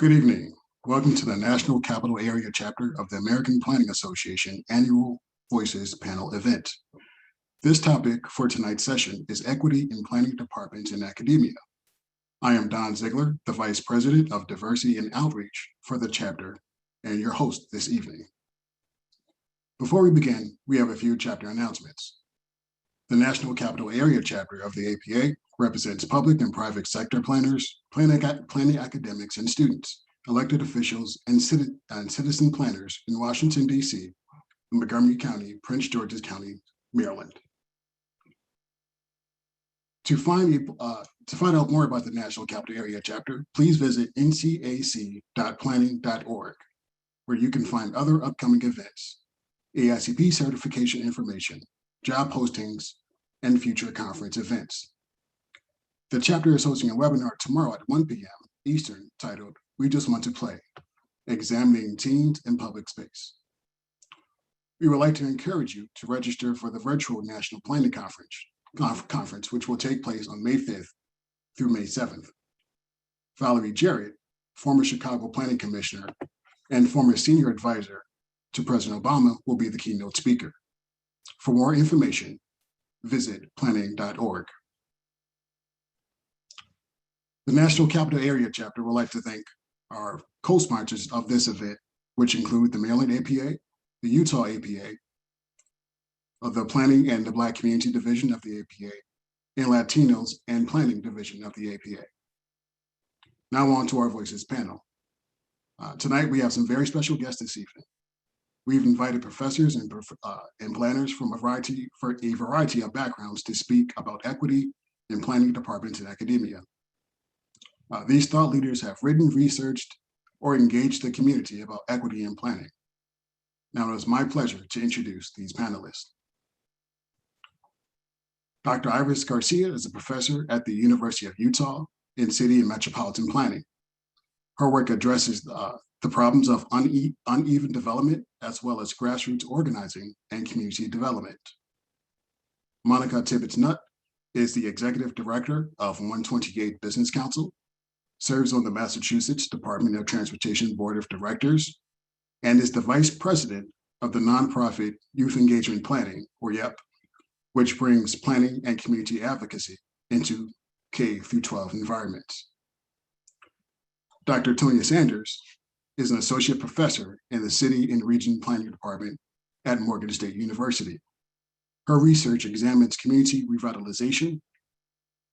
Good evening. Welcome to the National Capital Area Chapter of the American Planning Association Annual Voices Panel event. This topic for tonight's session is equity in planning departments in academia. I am Don Ziegler, the Vice President of Diversity and Outreach for the chapter, and your host this evening. Before we begin, we have a few chapter announcements. The National Capital Area Chapter of the APA represents public and private sector planners, planning academics and students, elected officials, and citizen planners in Washington, D.C., Montgomery County, Prince George's County, Maryland. To find out more about the National Capital Area Chapter, please visit ncac.planning.org, where you can find other upcoming events, AICP certification information, job postings, and future conference events. The chapter is hosting a webinar tomorrow at 1 p.m. Eastern titled, "We Just Want to Play, Examining Teens in Public Space." We would like to encourage you to register for the virtual National Planning Conference, which will take place on May 5th through May 7th. Valerie Jarrett, former Chicago Planning Commissioner and former Senior Advisor to President Obama, will be the keynote speaker. For more information, visit planning.org. The National Capital Area Chapter would like to thank our co-sponsors of this event, which include the Maryland APA, the Utah APA, the Planning and the Black Community Division of the APA, and Latinos and Planning Division of the APA. Now on to our Voices panel. Tonight, we have some very special guests this evening. We've invited professors and planners from a variety of backgrounds to speak about equity in planning departments in academia. These thought leaders have written, researched, or engaged the community about equity in planning. Now it is my pleasure to introduce these panelists. Dr. Iris Garcia is a professor at the University of Utah in City and Metropolitan Planning. Her work addresses the problems of uneven development, as well as grassroots organizing and community development. Monica Tibbetts-Nutt is the Executive Director of 128 Business Council, serves on the Massachusetts Department of Transportation Board of Directors, and is the Vice President of the nonprofit Youth Engagement Planning, or YEP, which brings planning and community advocacy into K-12 environments. Dr. Tonya Sanders is an associate professor in the City and Region Planning Department at Morgan State University. Her research examines community revitalization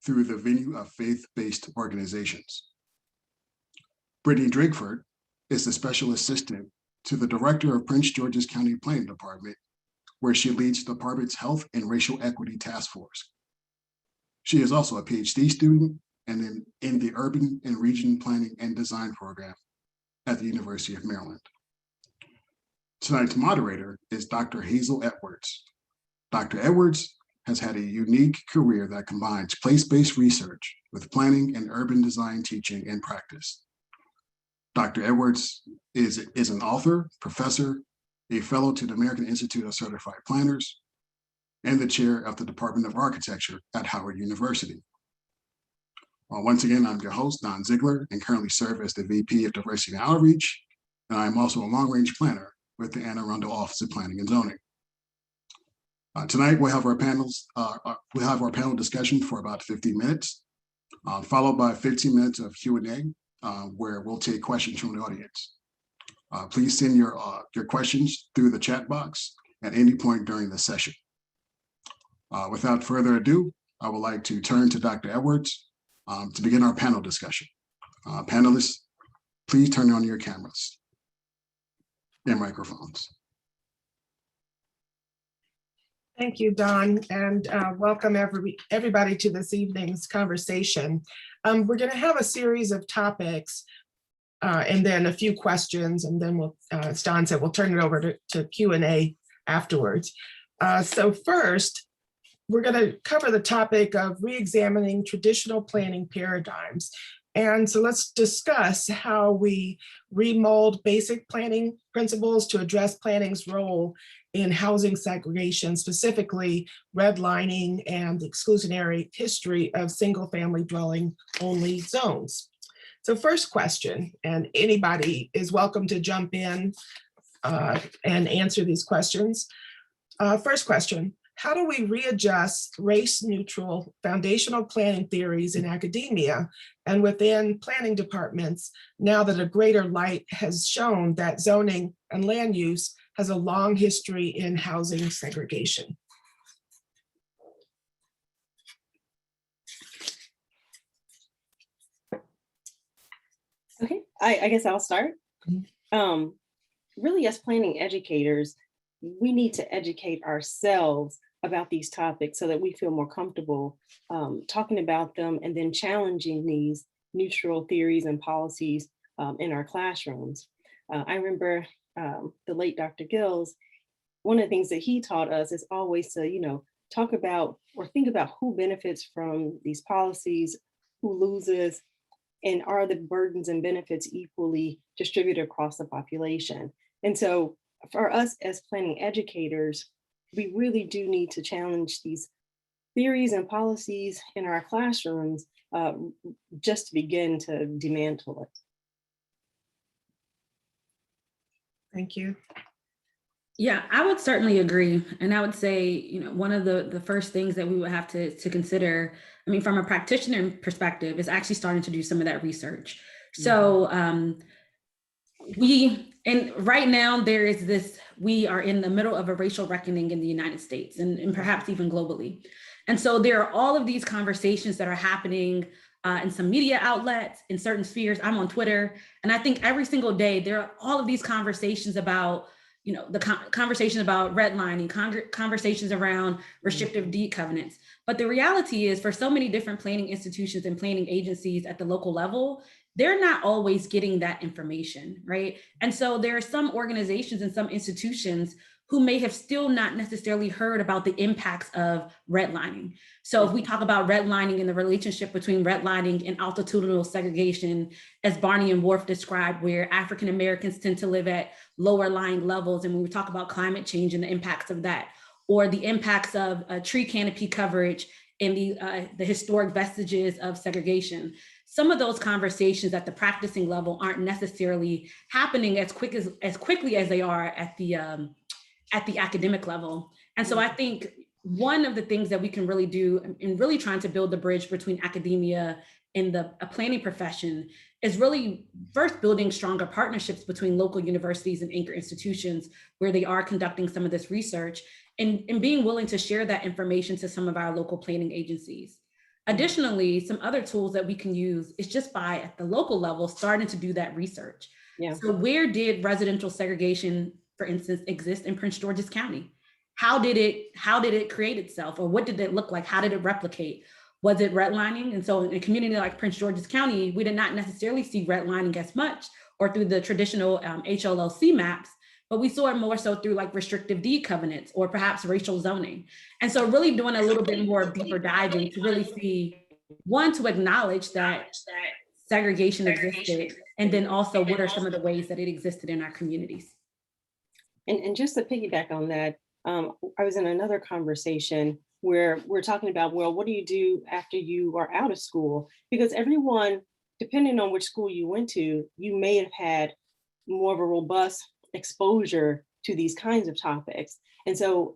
through the venue of faith-based organizations. Brittany Drakeford is the special assistant to the director of Prince George's County Planning Department, where she leads the department's Health and Racial Equity Task Force. She is also a PhD student and in the Urban and Region Planning and Design program at the University of Maryland. Tonight's moderator is Dr. Hazel Edwards. Dr. Edwards has had a unique career that combines place-based research with planning and urban design teaching and practice. Dr. Edwards is an author, professor, a fellow to the American Institute of Certified Planners, and the chair of the Department of Architecture at Howard University. Once again, I'm your host, Don Ziegler, and currently serve as the VP of Diversity and Outreach, and I'm also a long-range planner with the Anne Arundel Office of Planning and Zoning. Tonight, we'll have our panel discussion for about 15 minutes, followed by 15 minutes of Q&A, where we'll take questions from the audience. Please send your questions through the chat box at any point during the session. Without further ado, I would like to turn to Dr. Edwards to begin our panel discussion. Panelists, please turn on your cameras and microphones. Thank you, Don, and welcome everybody to this evening's conversation. We're going to have a series of topics and then a few questions, and then we'll, as Don said, we'll turn it over to Q&A afterwards. So first, we're going to cover the topic of re-examining traditional planning paradigms. And so let's discuss how we remold basic planning principles to address planning's role in housing segregation, specifically redlining and the exclusionary history of single-family dwelling only zones. So first question, and anybody is welcome to jump in and answer these questions. First question, how do we readjust race-neutral foundational planning theories in academia and within planning departments now that a greater light has shown that zoning and land use has a long history in housing segregation? Okay, I guess I'll start. Really, as planning educators, we need to educate ourselves about these topics so that we feel more comfortable talking about them and then challenging these neutral theories and policies in our classrooms. I remember the late Dr. Gills, one of the things that he taught us is always to, talk about or think about who benefits from these policies, who loses, and are the burdens and benefits equally distributed across the population. And so for us as planning educators, we really do need to challenge these theories and policies in our classrooms just to begin to dismantle it. Thank you. Yeah, I would certainly agree. And I would say, one of the first things that we would have to consider, from a practitioner perspective, is actually starting to do some of that research. So right now we are in the middle of a racial reckoning in the United States and perhaps even globally. And so there are all of these conversations that are happening in some media outlets, in certain spheres. I'm on Twitter, and I think every single day there are all of these conversations about the conversation about redlining, conversations around restrictive deed covenants. But the reality is, for so many different planning institutions and planning agencies at the local level, they're not always getting that information, right? And so there are some organizations and some institutions who may have still not necessarily heard about the impacts of redlining. So if we talk about redlining and the relationship between redlining and altitudinal segregation, as Barney and Worf described, where African Americans tend to live at lower lying levels, and when we talk about climate change and the impacts of that, or the impacts of tree canopy coverage and the historic vestiges of segregation, some of those conversations at the practicing level aren't necessarily happening as quickly as they are at the academic level. And so I think one of the things that we can really do in really trying to build the bridge between academia and the planning profession is really first building stronger partnerships between local universities and anchor institutions where they are conducting some of this research, and being willing to share that information to some of our local planning agencies. Additionally, some other tools that we can use is just by at the local level starting to do that research. Yeah. So where did residential segregation, for instance, exist in Prince George's County? How did it create itself, or what did it look like? How did it replicate? Was it redlining? And so in a community like Prince George's County, we did not necessarily see redlining as much or through the traditional HLLC maps, but we saw it more so through like restrictive deed covenants or perhaps racial zoning. And so really doing a little bit more deeper diving to really see, one, to acknowledge that segregation existed, and then also what are some of the ways that it existed in our communities. And just to piggyback on that, I was in another conversation where we're talking about, well, what do you do after you are out of school? Because everyone, depending on which school you went to, you may have had more of a robust exposure to these kinds of topics. And so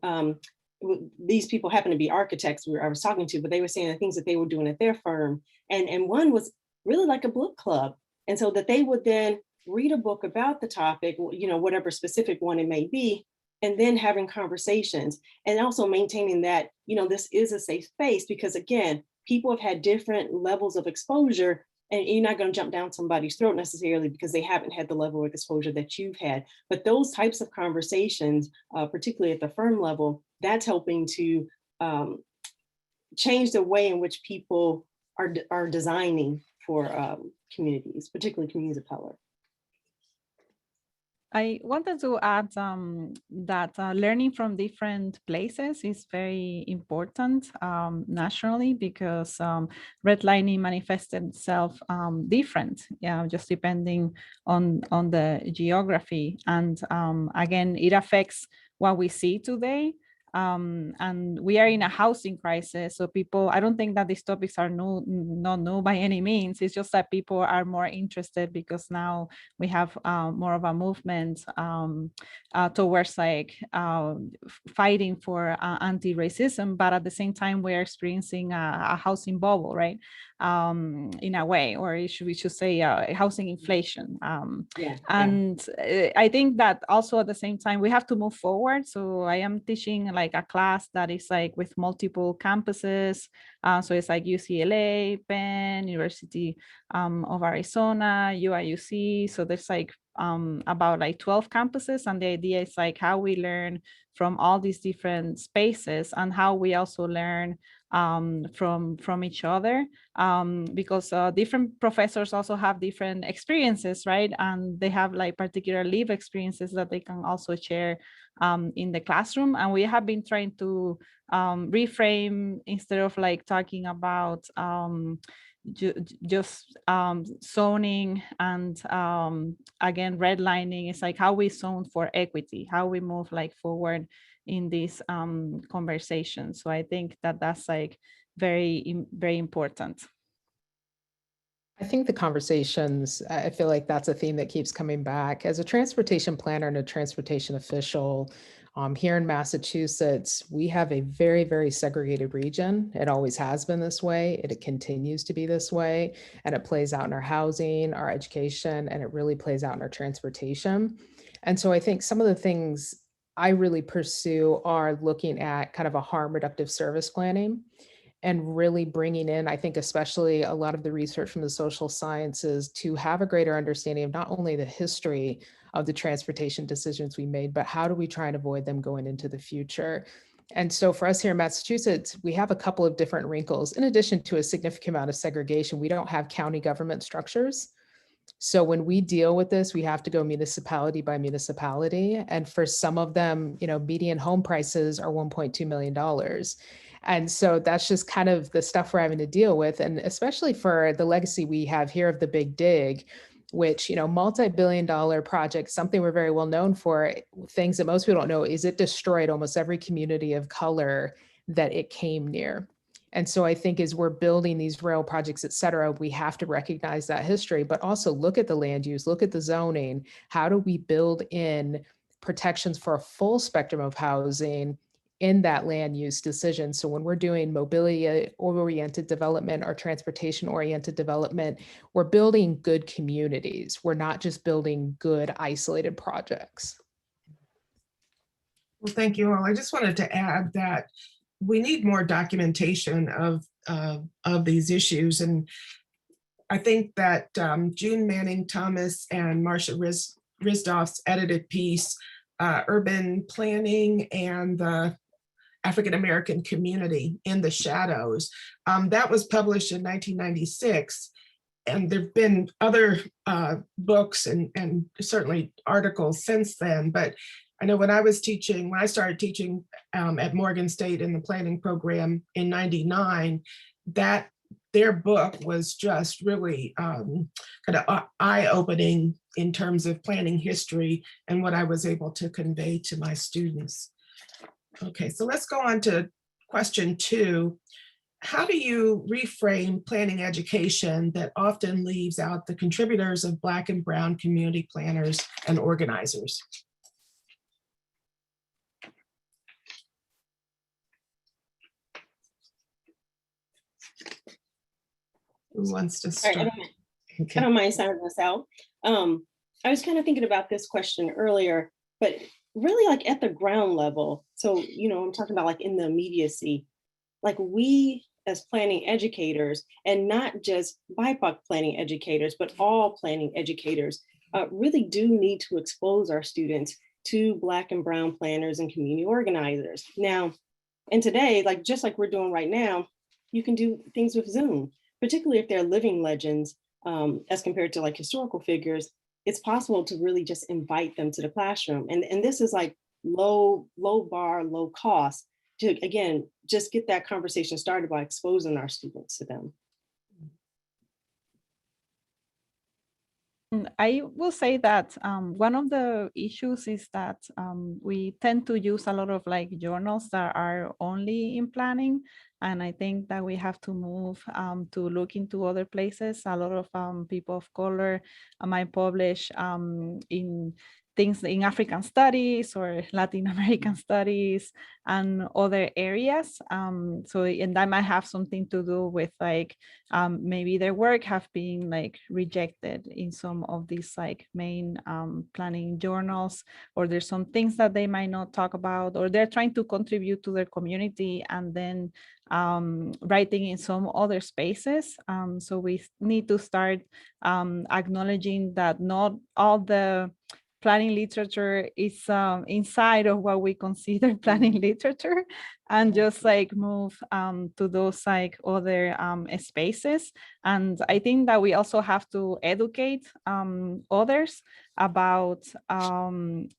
these people happen to be architects I was talking to, but they were saying the things that they were doing at their firm. And one was really like a book club. And so that they would then read a book about the topic, whatever specific one it may be, and then having conversations, and also maintaining that, this is a safe space, because again, people have had different levels of exposure, and you're not going to jump down somebody's throat necessarily because they haven't had the level of exposure that you've had. But those types of conversations, particularly at the firm level, that's helping to change the way in which people are designing for communities, particularly communities of color. I wanted to add that learning from different places is very important nationally, because redlining manifested itself different, just depending on the geography. And again, it affects what we see today. And we are in a housing crisis. So people, I don't think that these topics are not new by any means. It's just that people are more interested because now we have more of a movement towards like fighting for anti-racism, but at the same time, we're experiencing a housing bubble, right? In a way, or we should say housing inflation. And I think that also at the same time, we have to move forward. So I am teaching like a class that is like with multiple campuses. So it's like UCLA, Penn, University of Arizona, UIUC. So there's like about like 12 campuses. And the idea is like how we learn from all these different spaces and how we also learn from each other, because different professors also have different experiences, right? And they have like particular live experiences that they can also share in the classroom. And we have been trying to reframe, instead of like talking about just zoning and again redlining, it's like how we zone for equity, how we move like forward in this conversation. So I think that that's like very important. I think the conversations, I feel like that's a theme that keeps coming back. As a transportation planner and a transportation official here in Massachusetts, we have a very, very segregated region. It always has been this way. It continues to be this way. And it plays out in our housing, our education, and it really plays out in our transportation. And so I think some of the things I really pursue are looking at kind of a harm reductive service planning and really bringing in, I think, especially a lot of the research from the social sciences to have a greater understanding of not only the history of the transportation decisions we made, but how do we try and avoid them going into the future? And so for us here in Massachusetts, we have a couple of different wrinkles. In addition to a significant amount of segregation, we don't have county government structures. So when we deal with this, we have to go municipality by municipality. And for some of them, median home prices are $1.2 million. And so that's just kind of the stuff we're having to deal with. And especially for the legacy we have here of the Big Dig, which, multi-billion-dollar project, something we're very well known for. Things that most people don't know is it destroyed almost every community of color that it came near. And so I think as we're building these rail projects, et cetera, we have to recognize that history, but also look at the land use, look at the zoning. How do we build in protections for a full spectrum of housing in that land use decision? So when we're doing mobility-oriented development or transportation-oriented development, we're building good communities. We're not just building good isolated projects. Well, thank you all. I just wanted to add that we need more documentation of these issues. And I think that June Manning Thomas and Marcia Risdorf's edited piece, Urban Planning and the African American Community in the Shadows, that was published in 1996. And there've been other books and certainly articles since then, but I know when I started teaching at Morgan State in the planning program in '99, that their book was just really kind of eye-opening in terms of planning history and what I was able to convey to my students. Okay, so let's go on to question 2. How do you reframe planning education that often leaves out the contributors of Black and Brown community planners and organizers? Who wants to start? I don't mind starting this out. I was kind of thinking about this question earlier, but really like at the ground level. So, I'm talking about like in the immediacy, like we as planning educators, and not just BIPOC planning educators, but all planning educators, really do need to expose our students to Black and Brown planners and community organizers. Now, and today, just like we're doing right now, you can do things with Zoom, particularly if they're living legends, as compared to like historical figures. It's possible to really just invite them to the classroom. And this is like low bar, low cost to, again, just get that conversation started by exposing our students to them. I will say that one of the issues is that we tend to use a lot of like journals that are only in planning. And I think that we have to move to look into other places. A lot of people of color might publish in things in African studies or Latin American studies and other areas. And that might have something to do with like maybe their work have been like rejected in some of these like main planning journals, or there's some things that they might not talk about, or they're trying to contribute to their community and then writing in some other spaces. So we need to start acknowledging that not all the planning literature is inside of what we consider planning literature, and just like move to those like other spaces. And I think that we also have to educate others about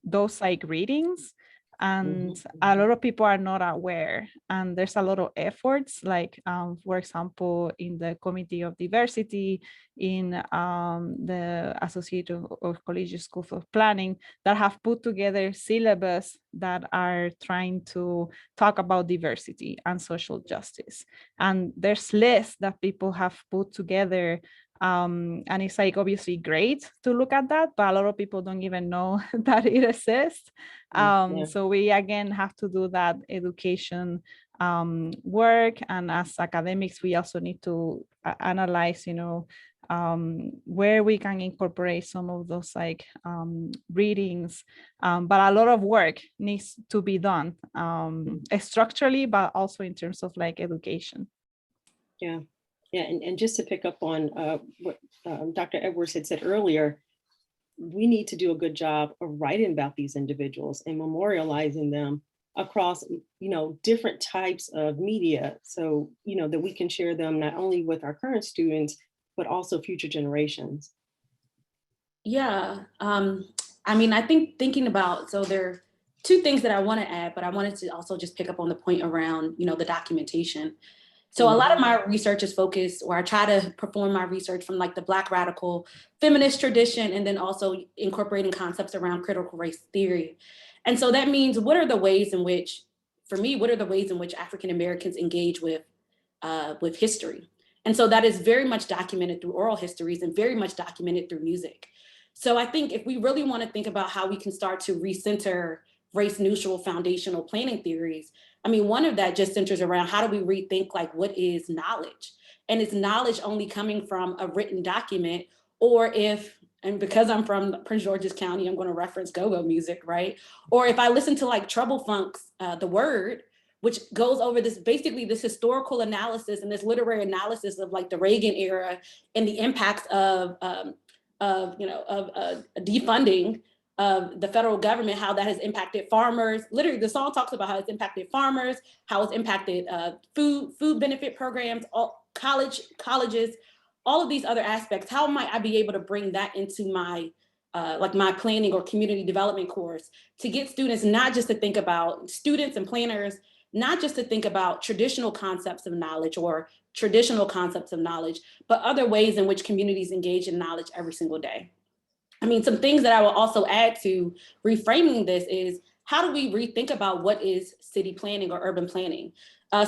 those like readings. And a lot of people are not aware, and there's a lot of efforts, like for example, in the Committee of Diversity, in the Association of Collegiate Schools of Planning, that have put together syllabus that are trying to talk about diversity and social justice. And there's lists that people have put together. And it's like obviously great to look at that, but a lot of people don't even know that it exists. So we again have to do that education work. And as academics, we also need to analyze, where we can incorporate some of those like readings. But a lot of work needs to be done structurally, but also in terms of like education. Yeah. Yeah. And just to pick up on what Dr. Edwards had said earlier, we need to do a good job of writing about these individuals and memorializing them across, different types of media. So, that we can share them not only with our current students, but also future generations. Yeah. I think thinking about, so there are two things that I want to add, but I wanted to also just pick up on the point around, the documentation. So a lot of my research is focused, or I try to perform my research from like the Black radical feminist tradition, and then also incorporating concepts around critical race theory. And so that means, what are the ways in which African Americans engage with history? And so that is very much documented through oral histories and very much documented through music. So I think if we really want to think about how we can start to recenter race neutral foundational planning theories, one of that just centers around how do we rethink like what is knowledge? And is knowledge only coming from a written document? Or and because I'm from Prince George's County, I'm going to reference go-go music, right? Or if I listen to like Trouble Funk's The Word, which goes over this historical analysis and this literary analysis of like the Reagan era and the impacts of defunding of the federal government, how that has impacted farmers. Literally, the song talks about how it's impacted farmers, how it's impacted food benefit programs, colleges, all of these other aspects. How might I be able to bring that into my my planning or community development course to get students not just to think about, students and planners, not just to think about traditional concepts of knowledge or traditional concepts of knowledge, but other ways in which communities engage in knowledge every single day. Some things that I will also add to reframing this is, how do we rethink about what is city planning or urban planning?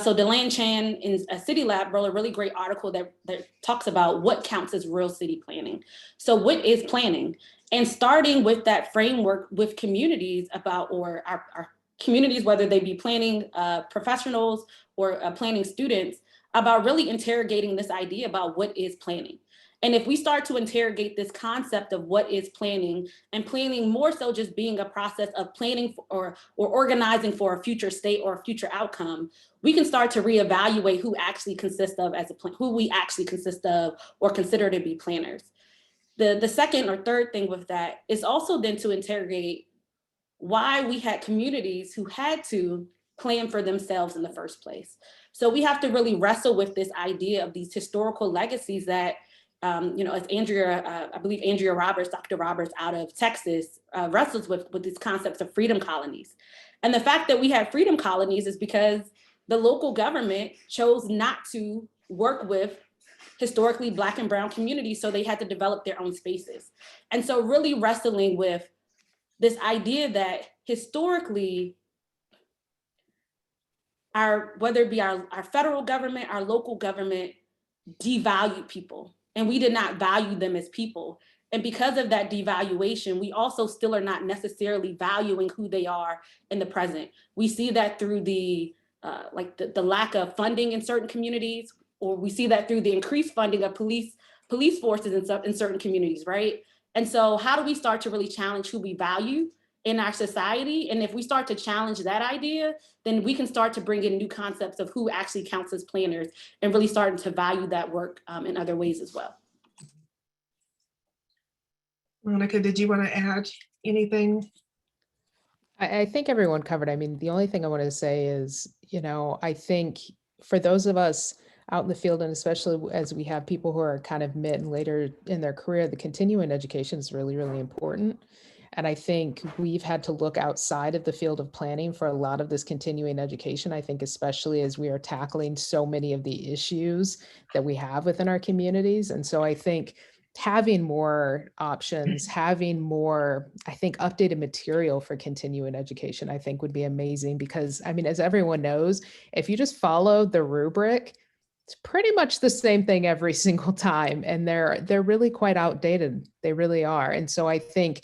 So Deland Chan in a City Lab wrote a really great article that talks about what counts as real city planning. So what is planning? And starting with that framework with communities about, or our communities, whether they be planning professionals or planning students, about really interrogating this idea about what is planning. And if we start to interrogate this concept of what is planning, and planning more so just being a process of planning or organizing for a future state or a future outcome, we can start to reevaluate who we actually consist of or consider to be planners. The second or third thing with that is also then to interrogate why we had communities who had to plan for themselves in the first place. So we have to really wrestle with this idea of these historical legacies that, as I believe Andrea Roberts, Dr. Roberts out of Texas, wrestles with these concepts of freedom colonies. And the fact that we had freedom colonies is because the local government chose not to work with historically Black and brown communities, so they had to develop their own spaces. And so really wrestling with this idea that historically, whether it be our federal government, our local government, devalued people, and we did not value them as people. And because of that devaluation, we also still are not necessarily valuing who they are in the present. We see that through the lack of funding in certain communities, or we see that through the increased funding of police forces in certain communities, right? And so how do we start to really challenge who we value in our society? And if we start to challenge that idea, then we can start to bring in new concepts of who actually counts as planners and really starting to value that work in other ways as well. Monica, did you want to add anything? I think everyone covered. I mean, the only thing I want to say is, I think for those of us out in the field, and especially as we have people who are kind of mid and later in their career, the continuing education is really, really important. And I think we've had to look outside of the field of planning for a lot of this continuing education. I think especially as we are tackling so many of the issues that we have within our communities. And so I think having more options, having more, I think, updated material for continuing education, I think would be amazing because, I mean, as everyone knows, if you just follow the rubric, it's pretty much the same thing every single time. And they're really quite outdated. They really are. And so I think,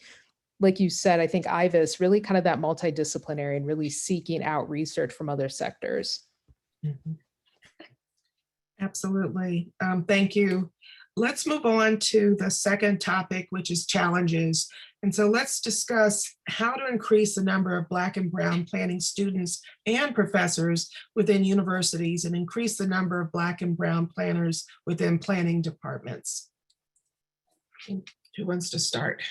like you said, I think IVAS really kind of that multidisciplinary and really seeking out research from other sectors. Mhm. Absolutely. Thank you. Let's move on to the second topic, which is challenges. And so let's discuss how to increase the number of Black and brown planning students and professors within universities and increase the number of Black and brown planners within planning departments. Who wants to start?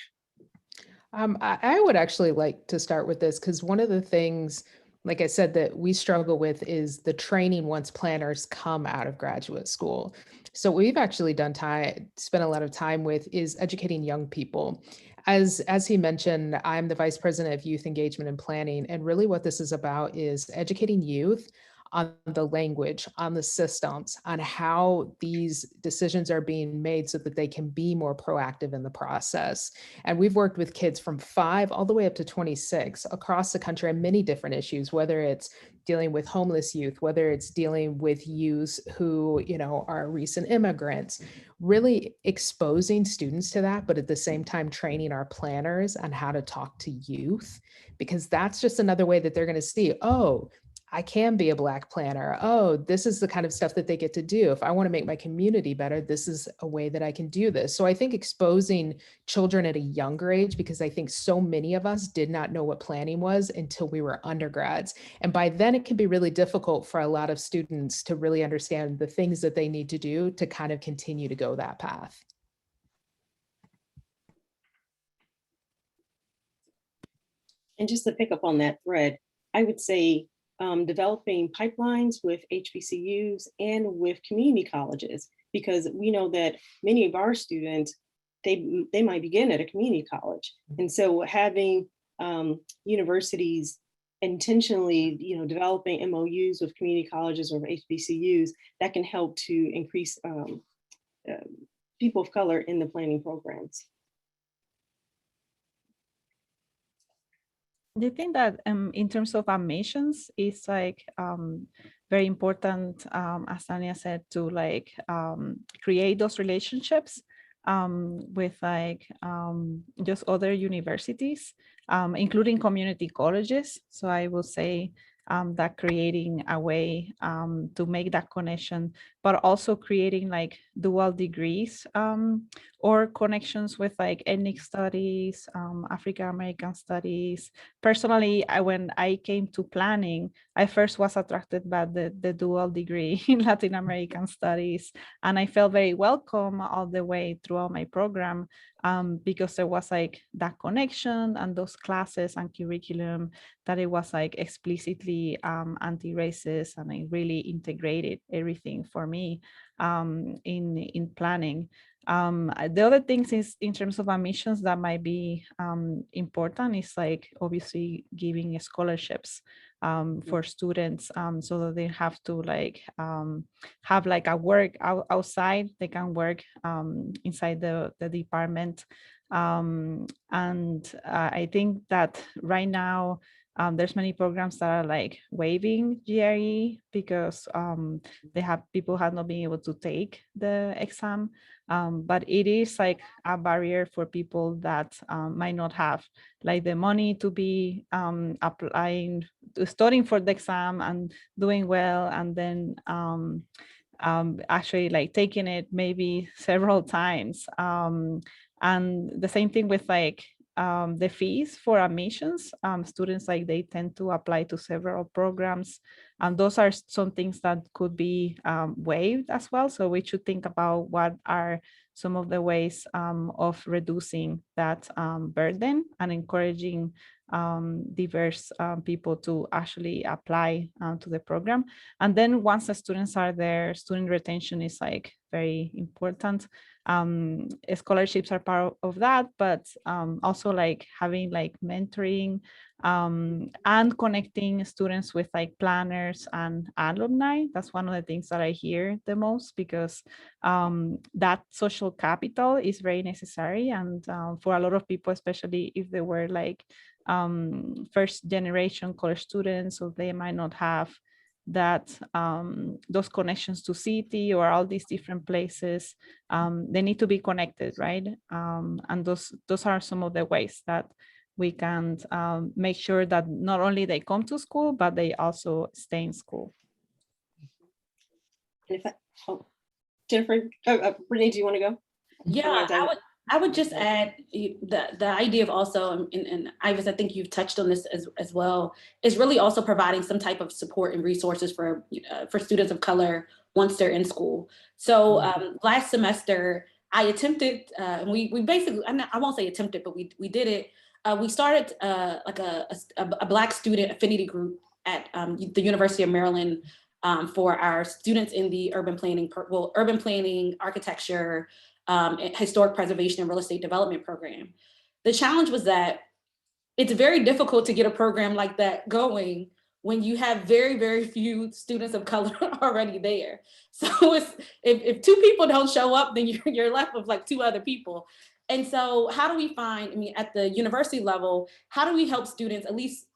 I would actually like to start with this because one of the things, like I said, that we struggle with is the training once planners come out of graduate school. So we've actually spent a lot of time with is educating young people. As he mentioned, I'm the Vice President of Youth Engagement and Planning. And really what this is about is educating youth on the language, on the systems, on how these decisions are being made so that they can be more proactive in the process. And we've worked with kids from 5 all the way up to 26 across the country on many different issues, whether it's dealing with homeless youth, whether it's dealing with youth who, are recent immigrants, really exposing students to that, but at the same time training our planners on how to talk to youth, because that's just another way that they're going to see, oh, I can be a Black planner. Oh, this is the kind of stuff that they get to do. If I want to make my community better, this is a way that I can do this. So I think exposing children at a younger age, because I think so many of us did not know what planning was until we were undergrads. And by then it can be really difficult for a lot of students to really understand the things that they need to do to kind of continue to go that path. And just to pick up on that thread, I would say developing pipelines with HBCUs and with community colleges, because we know that many of our students, they might begin at a community college. And so having universities intentionally, developing MOUs with community colleges or HBCUs, that can help to increase people of color in the planning programs. Do you think that in terms of admissions, it's like very important, as Tanya said, to like create those relationships with like just other universities, including community colleges? So I will say that creating a way to make that connection, but also creating like dual degrees or connections with like ethnic studies, African American studies. Personally, when I came to planning, I first was attracted by the dual degree in Latin American studies, and I felt very welcome all the way throughout my program because there was like that connection and those classes and curriculum that it was like explicitly anti-racist, and it really integrated everything for me in planning. The other things is in terms of admissions that might be important is like obviously giving scholarships for students, so that they have to have like a work outside. They can work inside the department. And I think that right now there's many programs that are like waiving GRE because people have not been able to take the exam. But it is like a barrier for people that might not have like the money to be studying for the exam and doing well, and then actually like taking it maybe several times. And the same thing with like the fees for admissions. Students, like, they tend to apply to several programs, and those are some things that could be waived as well. So we should think about what are some of the ways of reducing that burden and encouraging diverse people to actually apply to the program. And then once the students are there, student retention is like very important. Scholarships are part of that, but also like having like mentoring and connecting students with like planners and alumni. That's one of the things that I hear the most, because that social capital is very necessary. And for a lot of people, especially if they were like first generation college students, so they might not have that those connections to city or all these different places. They need to be connected, right? And those are some of the ways that we can make sure that not only they come to school, but they also stay in school. And if Jennifer, Brittany, do you want to go? Yeah, I would just add the idea of also, and Ivis, I think you've touched on this as well, is really also providing some type of support and resources for students of color once they're in school. So last semester, I attempted, we basically, I won't say attempted, but we did it. We started like a Black student affinity group at the University of Maryland for our students in the urban planning, architecture, historic preservation and real estate development program. The challenge was that it's very difficult to get a program like that going when you have very, very few students of color already there. So if two people don't show up, then you're left with like two other people. And so how do we find, at the university level, how do we help students, at least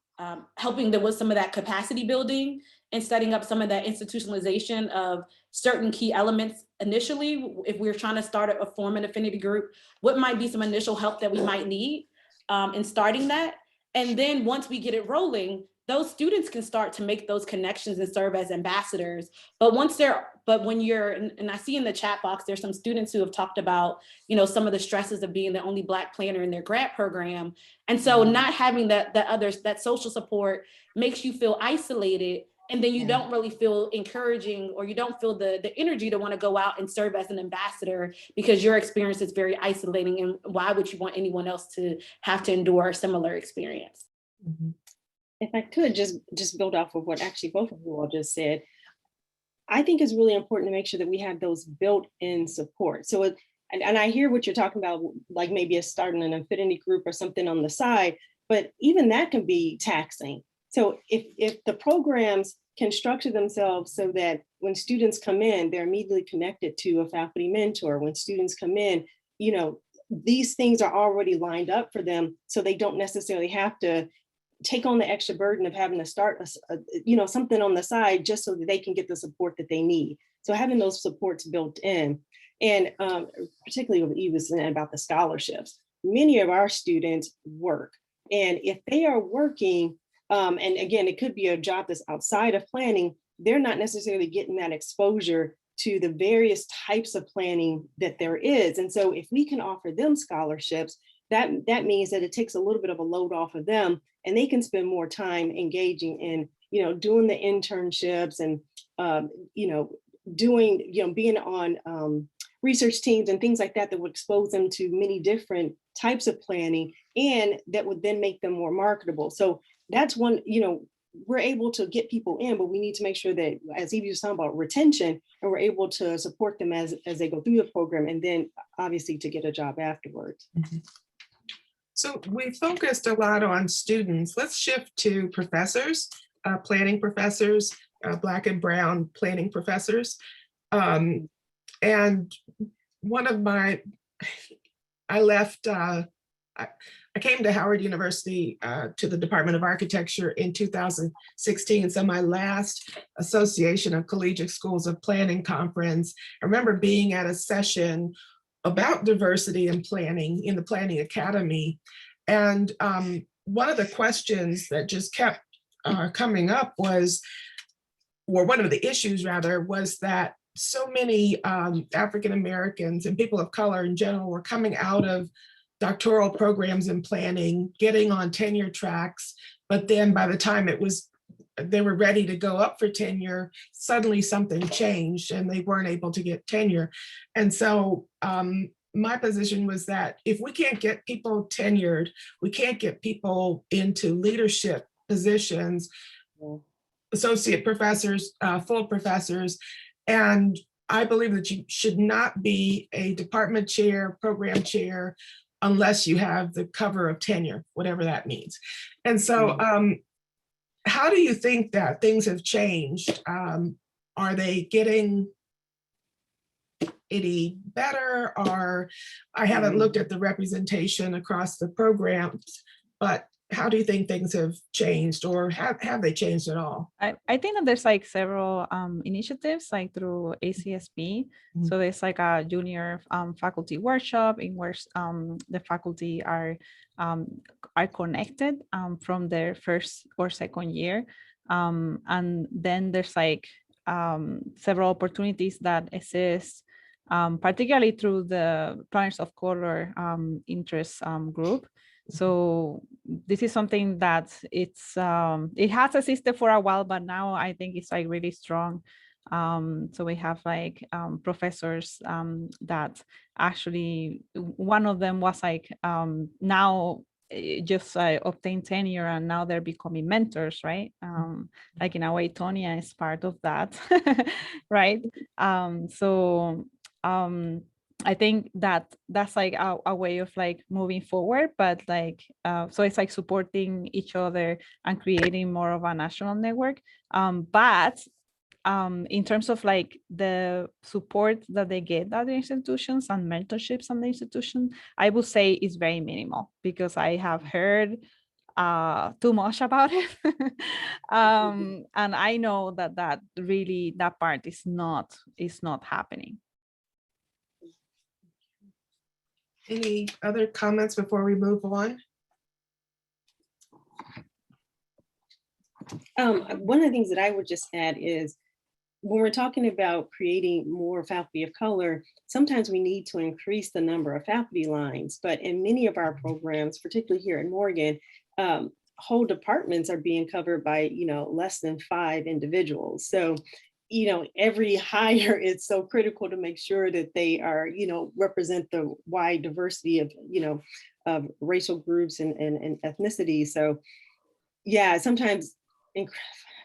helping them with some of that capacity building and setting up some of that institutionalization of certain key elements initially? If we're trying to start a form an affinity group, what might be some initial help that we might need in starting that? And then once we get it rolling, those students can start to make those connections and serve as ambassadors. But when you're, and I see in the chat box, there's some students who have talked about, some of the stresses of being the only Black planner in their grad program. And so not having that social support makes you feel isolated. And then you don't really feel encouraging, or you don't feel the energy to want to go out and serve as an ambassador, because your experience is very isolating. And why would you want anyone else to have to endure a similar experience? Mm-hmm. If I could just build off of what actually both of you all just said, I think it's really important to make sure that we have those built-in support. So, and I hear what you're talking about, like maybe starting an affinity group or something on the side, but even that can be taxing. So if the programs can structure themselves so that when students come in, they're immediately connected to a faculty mentor. When students come in, these things are already lined up for them, so they don't necessarily have to take on the extra burden of having to start something on the side just so that they can get the support that they need. So having those supports built in, and particularly what Eve was saying about the scholarships, many of our students work, and if they are working, and again, it could be a job that's outside of planning, they're not necessarily getting that exposure to the various types of planning that there is. And so if we can offer them scholarships, that means that it takes a little bit of a load off of them, and they can spend more time engaging in, doing the internships and, being on research teams and things like that would expose them to many different types of planning, and that would then make them more marketable. So that's one, we're able to get people in, but we need to make sure that, as Evie was talking about, retention, and we're able to support them as they go through the program, and then obviously to get a job afterwards. Mm-hmm. So we focused a lot on students. Let's shift to professors. planning professors, Black and Brown planning professors. And one of my, I left, I came to Howard University to the Department of Architecture in 2016. So my last Association of Collegiate Schools of Planning conference, I remember being at a session about diversity in planning in the Planning Academy. And one of the questions that just kept coming up was, or one of the issues rather, was that so many African Americans and people of color in general were coming out of doctoral programs in planning, getting on tenure tracks, but then by the time they were ready to go up for tenure, suddenly something changed and they weren't able to get tenure. And so my position was that if we can't get people tenured, we can't get people into leadership positions, associate professors, full professors, and I believe that you should not be a department chair, program chair, unless you have the cover of tenure, whatever that means. And so how do you think that things have changed? Are they getting any better? Or I haven't looked at the representation across the programs, but how do you think things have changed, or have they changed at all? I think that there's like several initiatives like through ACSB. So there's like a junior faculty workshop in which the faculty are connected from their first or second year. And then there's like several opportunities that exist, particularly through the Planners of Color interest group. So this is something that it has existed for a while, but now I think it's like really strong. So we have like professors that actually, one of them was like now just obtained tenure and now they're becoming mentors, right? Like in a way, Tonya is part of that, right? I think that that's like a way of like moving forward, but like, so it's like supporting each other and creating more of a national network. But in terms of like the support that they get at the institutions and mentorships on the institution, I would say is very minimal because I have heard too much about it. And I know that really that part is not happening. Any other comments before we move on? One of the things that I would just add is when we're talking about creating more faculty of color, sometimes we need to increase the number of faculty lines, but in many of our programs, particularly here at Morgan, whole departments are being covered by, less than 5 individuals. So every hire is so critical to make sure that they are, represent the wide diversity of racial groups and ethnicities. So yeah, sometimes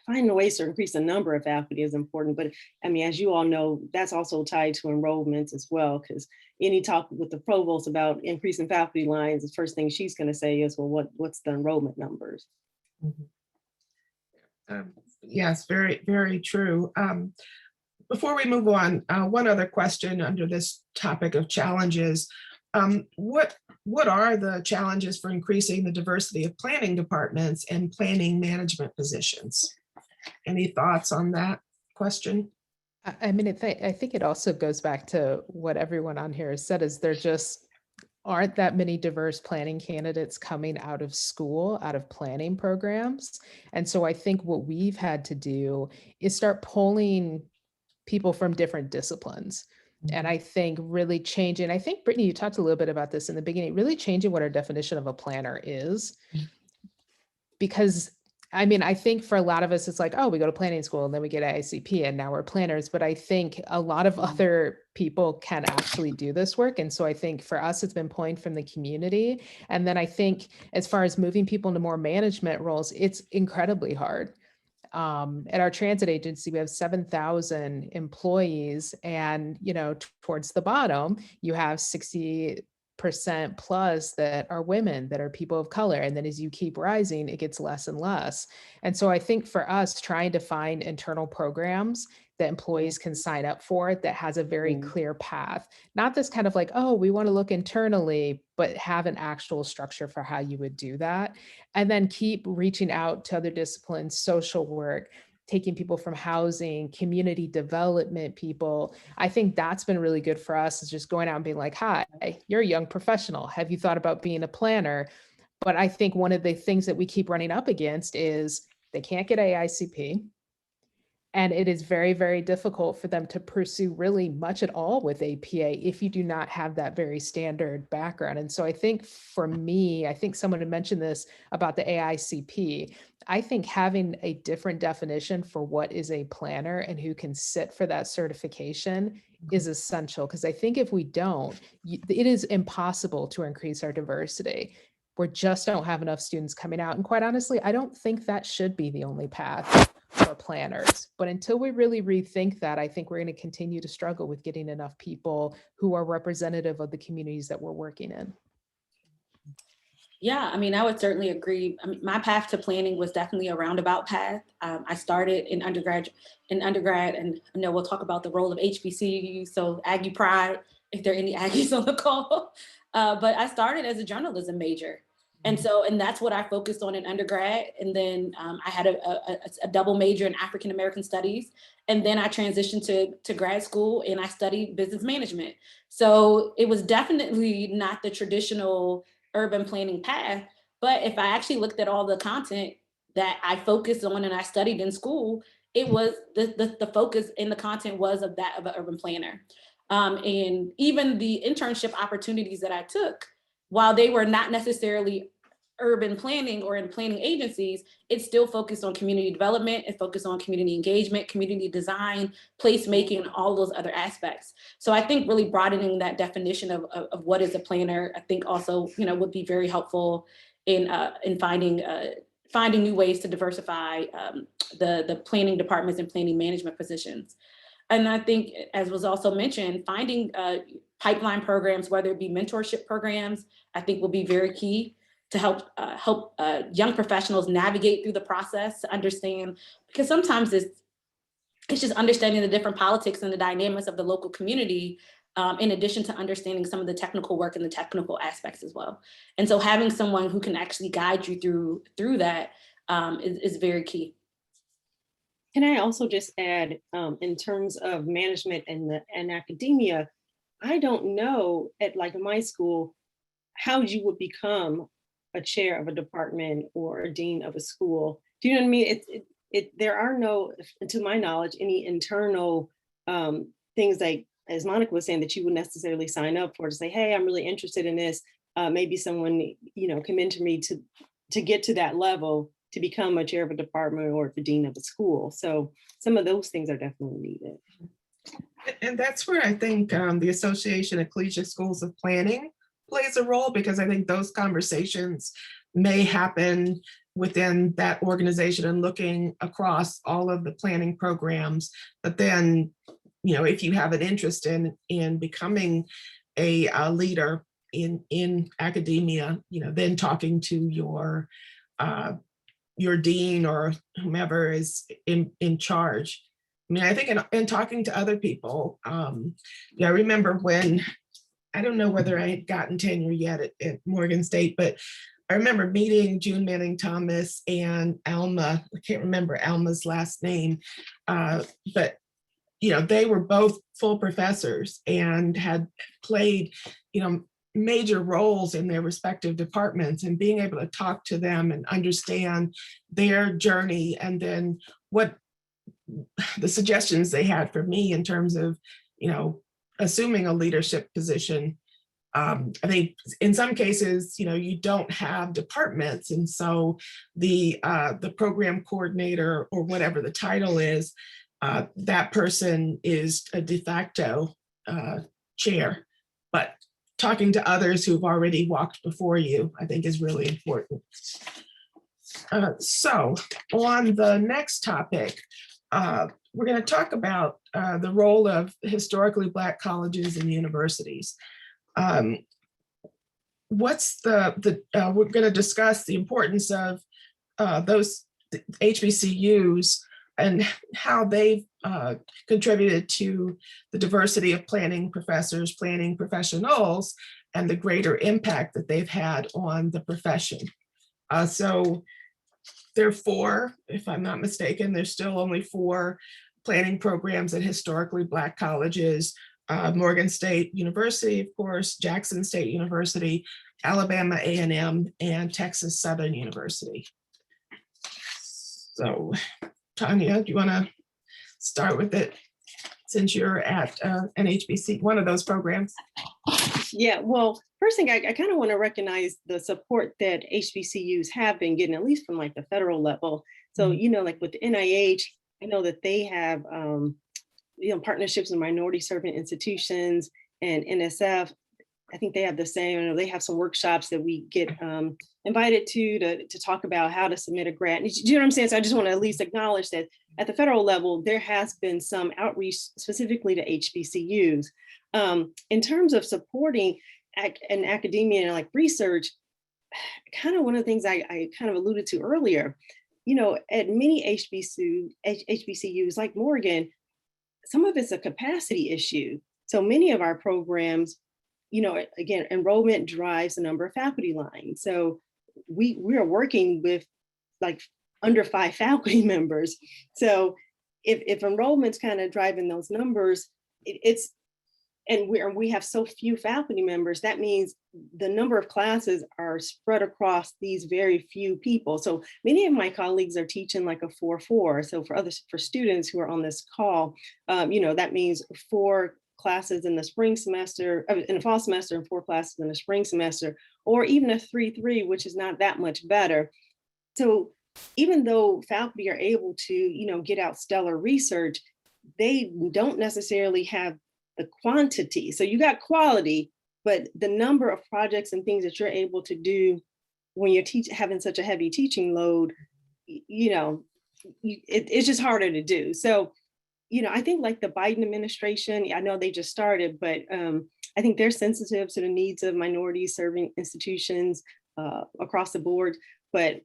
finding ways to increase the number of faculty is important. But I mean, as you all know, that's also tied to enrollments as well, because any talk with the provost about increasing faculty lines, the first thing she's going to say is, well, what's the enrollment numbers? Yes, very, very true. Before we move on, one other question under this topic of challenges. What are the challenges for increasing the diversity of planning departments and planning management positions? Any thoughts on that question? I mean, I think it also goes back to what everyone on here has said, is there just aren't that many diverse planning candidates coming out of school, out of planning programs. And so I think what we've had to do is start pulling people from different disciplines. And I think really changing, I think, Brittany, you talked a little bit about this in the beginning, really changing what our definition of a planner is. Because I mean, I think for a lot of us, it's like, oh, we go to planning school and then we get ICP and now we're planners. But I think a lot of other people can actually do this work. And so I think for us, it's been pulling from the community. And then I think as far as moving people into more management roles, it's incredibly hard. At our transit agency, we have 7,000 employees, and towards the bottom, you have 60% percent plus that are women, that are people of color. And then as you keep rising, it gets less and less. And so I think for us, trying to find internal programs that employees can sign up for that has a very clear path, not this kind of like, oh, we want to look internally, but have an actual structure for how you would do that. And then keep reaching out to other disciplines, social work, taking people from housing, community development people. I think that's been really good for us, is just going out and being like, hi, you're a young professional. Have you thought about being a planner? But I think one of the things that we keep running up against is they can't get AICP. And it is very, very difficult for them to pursue really much at all with APA if you do not have that very standard background. And so I think for me, I think someone had mentioned this about the AICP. I think having a different definition for what is a planner and who can sit for that certification is essential. Because I think if we don't, it is impossible to increase our diversity. We just don't have enough students coming out. And quite honestly, I don't think that should be the only path for planners. But until we really rethink that, I think we're going to continue to struggle with getting enough people who are representative of the communities that we're working in. Yeah, I mean, I would certainly agree. I mean, my path to planning was definitely a roundabout path. I started in undergrad, and I know we'll talk about the role of HBCU, so Aggie Pride, if there are any Aggies on the call. But I started as a journalism major. And that's what I focused on in undergrad. And then I had a double major in African American studies. And then I transitioned to grad school and I studied business management. So it was definitely not the traditional urban planning path. But if I actually looked at all the content that I focused on and I studied in school, it was the focus in the content was of an urban planner. And even the internship opportunities that I took, while they were not necessarily urban planning or in planning agencies, it still focused on community development, it focused on community engagement, community design, placemaking, and all those other aspects. So I think really broadening that definition of what is a planner, I think also, would be very helpful in finding new ways to diversify the planning departments and planning management positions. And I think, as was also mentioned, finding pipeline programs, whether it be mentorship programs, I think will be very key to help young professionals navigate through the process, to understand, because sometimes it's just understanding the different politics and the dynamics of the local community, in addition to understanding some of the technical work and the technical aspects as well. And so having someone who can actually guide you through that is very key. Can I also just add, in terms of management and academia, I don't know at like my school how you would become a chair of a department or a dean of a school. Do you know what I mean? There are no, to my knowledge, any internal things like, as Monica was saying, that you would necessarily sign up for, to say, hey, I'm really interested in this. Maybe someone, can mentor me to get to that level, to become a chair of a department or the dean of a school. So some of those things are definitely needed. And that's where I think the Association of Collegiate Schools of Planning plays a role, because I think those conversations may happen within that organization and looking across all of the planning programs. But then, if you have an interest in becoming a leader in academia, then talking to your dean or whomever is in charge. I mean, I think in talking to other people, I remember when, I don't know whether I had gotten tenure yet at Morgan State, but I remember meeting June Manning Thomas and Alma. I can't remember Alma's last name, but they were both full professors and had played, major roles in their respective departments, and being able to talk to them and understand their journey, and then what the suggestions they had for me in terms of, assuming a leadership position. I think in some cases, you don't have departments, and so the program coordinator, or whatever the title is, that person is a de facto chair. But talking to others who've already walked before you, I think, is really important. So on the next topic, we're going to talk about the role of historically Black colleges and universities. we're going to discuss the importance of those HBCUs and how they've contributed to the diversity of planning professors, planning professionals, and the greater impact that they've had on the profession. So there are 4, if I'm not mistaken, there's still only 4 planning programs at historically Black colleges: Morgan State University, of course, Jackson State University, Alabama A&M, and Texas Southern University. So, Tanya, do you want to start with it since you're at an HBC, one of those programs? Yeah, well, first thing, I kind of want to recognize the support that HBCUs have been getting, at least from like the federal level. So, you know, like with the NIH, I know that they have, partnerships with minority serving institutions, and NSF. I think they have the same. They have some workshops that we get invited to talk about how to submit a grant. Do you know what I'm saying? So I just want to at least acknowledge that at the federal level, there has been some outreach specifically to HBCUs. In terms of supporting an academia and like research, kind of one of the things I kind of alluded to earlier, you know, at many HBCUs like Morgan, some of it's a capacity issue. So many of our programs, you know, again, enrollment drives the number of faculty lines. So we are working with like under 5 faculty members. So if enrollment's kind of driving those numbers, and we have so few faculty members, that means the number of classes are spread across these very few people. So many of my colleagues are teaching like a 4-4. So for students who are on this call, that means 4 classes in the spring semester, in the fall semester, and 4 classes in the spring semester, or even a 3-3, which is not that much better. So even though faculty are able to, get out stellar research, they don't necessarily have the quantity. So you got quality, but the number of projects and things that you're able to do when you're having such a heavy teaching load, it's just harder to do. So, I think like the Biden administration, I know they just started, but I think they're sensitive to the needs of minorities serving institutions across the board. But,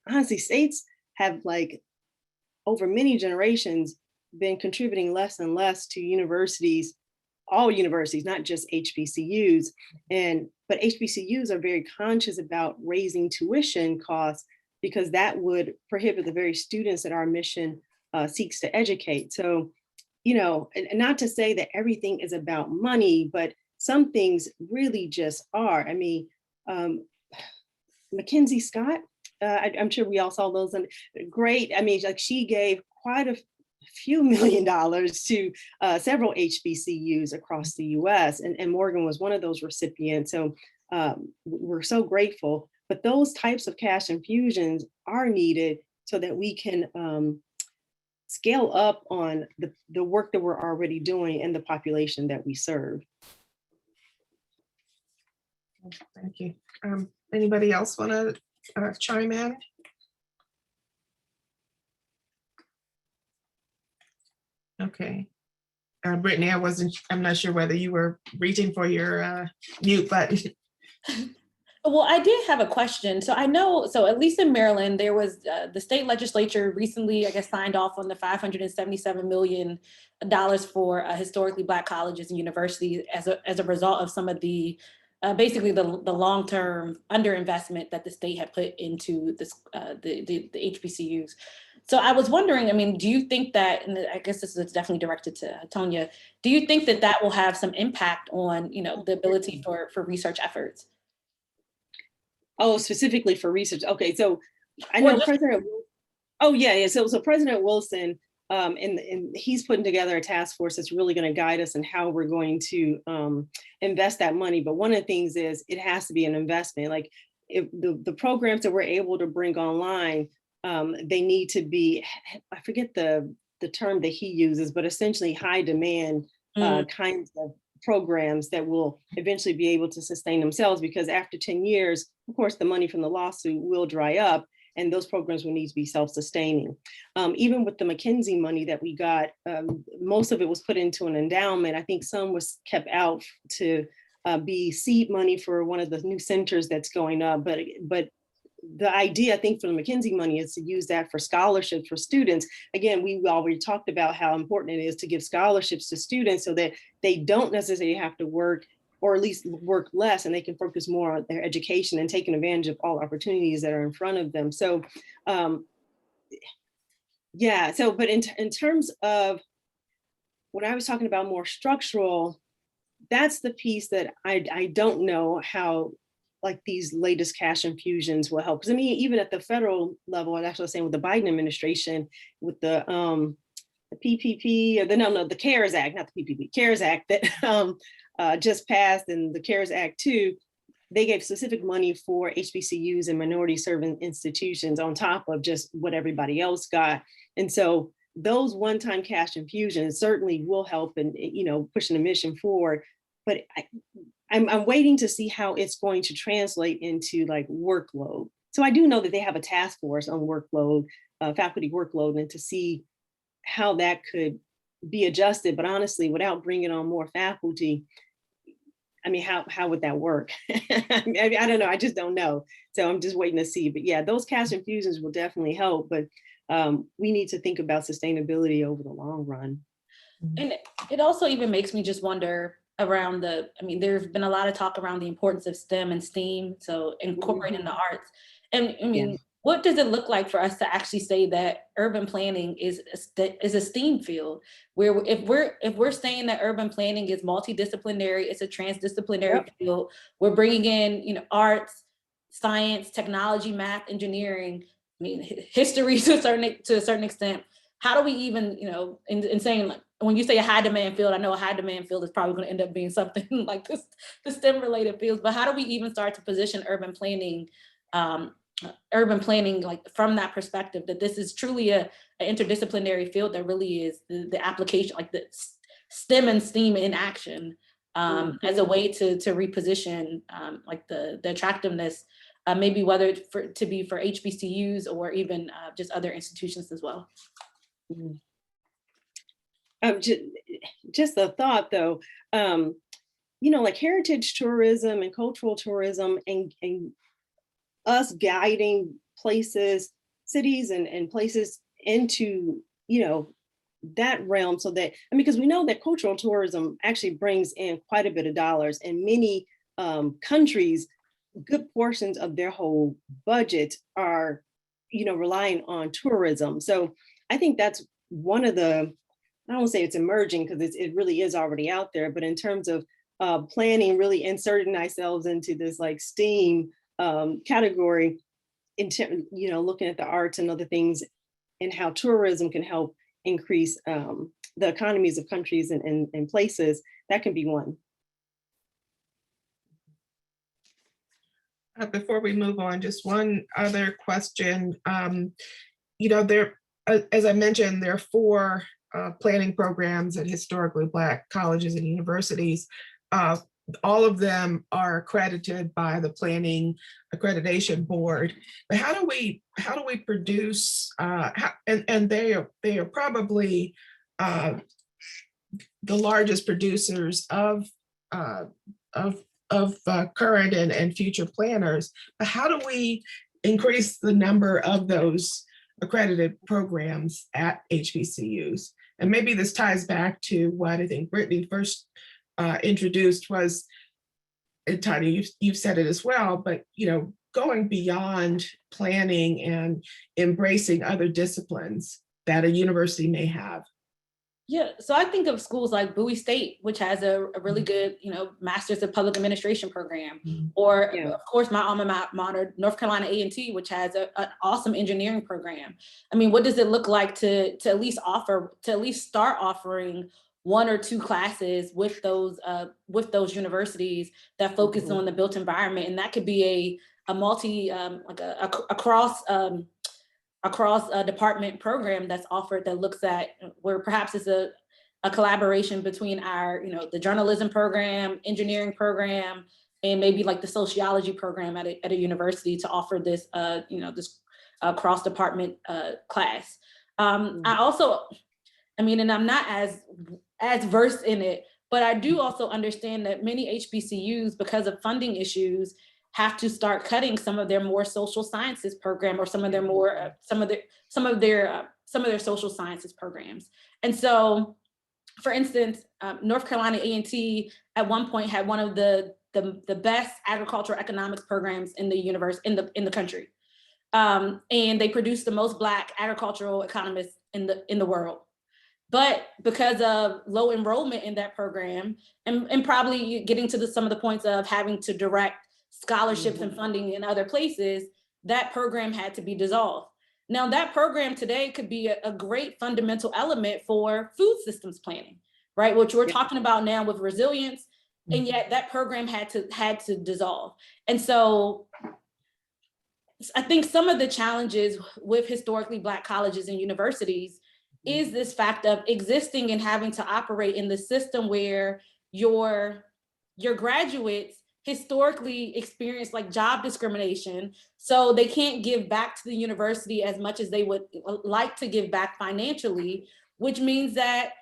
honestly, states have like over many generations been contributing less and less to universities, all universities, not just HBCUs. But HBCUs are very conscious about raising tuition costs because that would prohibit the very students that our mission seeks to educate. So, and not to say that everything is about money, but some things really just are. I mean, Mackenzie Scott, I'm sure we all saw those. And great. I mean, like she gave quite a few $1 million to several HBCUs across the US, and Morgan was one of those recipients. So we're so grateful. But those types of cash infusions are needed so that we can scale up on the work that we're already doing and the population that we serve. Thank you. Anybody else want to chime in? Okay. Brittany, I'm not sure whether you were reaching for your mute button. Well, I did have a question. So I know, at least in Maryland, there was the state legislature recently, I guess, signed off on the $577 million for historically Black colleges and universities as a result of some of the basically the long-term underinvestment that the state had put into this the HBCUs. So I was wondering, I mean, do you think that, and I guess this is definitely directed to Tonya, do you think that will have some impact on, the ability for research efforts? Oh, specifically for research. Okay, so I know President. Oh yeah. So President Wilson, and he's putting together a task force that's really going to guide us in how we're going to invest that money. But one of the things is it has to be an investment. Like if the programs that we're able to bring online, they need to be. I forget the term that he uses, but essentially high demand kinds of programs that will eventually be able to sustain themselves, because after 10 years, of course, the money from the lawsuit will dry up and those programs will need to be self-sustaining. Even with the McKinsey money that we got, most of it was put into an endowment. I think some was kept out to be seed money for one of the new centers that's going up. But the idea, I think, for the McKinsey money is to use that for scholarships for students. Again, we already talked about how important it is to give scholarships to students so that they don't necessarily have to work, or at least work less, and they can focus more on their education and taking advantage of all opportunities that are in front of them. So, yeah, so, but in terms of when I was talking about more structural, that's the piece that I don't know how like these latest cash infusions will help. Because I mean, even at the federal level, I actually was saying with the Biden administration, with the PPP, or the CARES Act, not the PPP, CARES Act that just passed, and the CARES Act 2, they gave specific money for HBCUs and minority serving institutions on top of just what everybody else got. And so those one-time cash infusions certainly will help in, pushing the mission forward. But I'm waiting to see how it's going to translate into like workload. So I do know that they have a task force on workload, faculty workload, and to see how that could be adjusted. But honestly, without bringing on more faculty, I mean, how would that work? I don't know. I just don't know. So I'm just waiting to see. But yeah, those cash infusions will definitely help. But we need to think about sustainability over the long run. And it also even makes me just wonder around there's been a lot of talk around the importance of STEM and STEAM, so incorporating the arts. And I mean, what does it look like for us to actually say that urban planning is a STEAM field, where if we're saying that urban planning is multidisciplinary, it's a transdisciplinary field, we're bringing in, arts, science, technology, math, engineering, I mean, history to a certain extent. How do we even, in saying, like, when you say a high demand field, I know a high demand field is probably going to end up being something like this, the STEM related fields, but how do we even start to position urban planning like from that perspective, that this is truly an interdisciplinary field that really is the application, like the STEM and STEAM in action, as a way to reposition like the attractiveness, maybe whether it's for HBCUs or even just other institutions as well. Just a thought though, like heritage tourism and cultural tourism, and us guiding places, cities and places into, that realm, so that, because we know that cultural tourism actually brings in quite a bit of dollars, and many countries, good portions of their whole budget are, relying on tourism. So I think that's one of the, I don't want to say it's emerging, because it really is already out there, but in terms of planning, really inserting ourselves into this like STEAM category, looking at the arts and other things, and how tourism can help increase the economies of countries and places, that can be one. Before we move on, just one other question. There, as I mentioned, there are 4 planning programs at historically Black colleges and universities. All of them are accredited by the Planning Accreditation Board. But how do we produce? And they are probably the largest producers of current and future planners. But how do we increase the number of those accredited programs at HBCUs? And maybe this ties back to what I think Brittany first introduced was, and Tanya, you've said it as well, but going beyond planning and embracing other disciplines that a university may have. Yeah, so I think of schools like Bowie State, which has a really good, Master's of Public Administration program, or of course my alma mater, North Carolina A&T, which has an awesome engineering program. I mean, what does it look like to at least start offering 1 or 2 classes with those universities that focus on the built environment, and that could be a multi across a department program that's offered, that looks at where perhaps it's a collaboration between our, the journalism program, engineering program, and maybe like the sociology program at a university, to offer this, this cross department class. I also, and I'm not as versed in it, But I do also understand that many HBCUs, because of funding issues, have to start cutting some of their more social sciences program, or some of their more some of their social sciences programs. And so, for instance, North Carolina A&T at one point had one of the best agricultural economics programs in the universe, in the country. And they produced the most Black agricultural economists in the world. But because of low enrollment in that program, and probably getting to some of the points of having to direct scholarships and funding in other places, that program had to be dissolved. Now, that program today could be a great fundamental element for food systems planning, right? Which we're talking about now with resilience, and yet that program had to dissolve. And so I think some of the challenges with historically Black colleges and universities is this fact of existing and having to operate in the system where your graduates historically experience like job discrimination. So they can't give back to the university as much as they would like to give back financially, which means that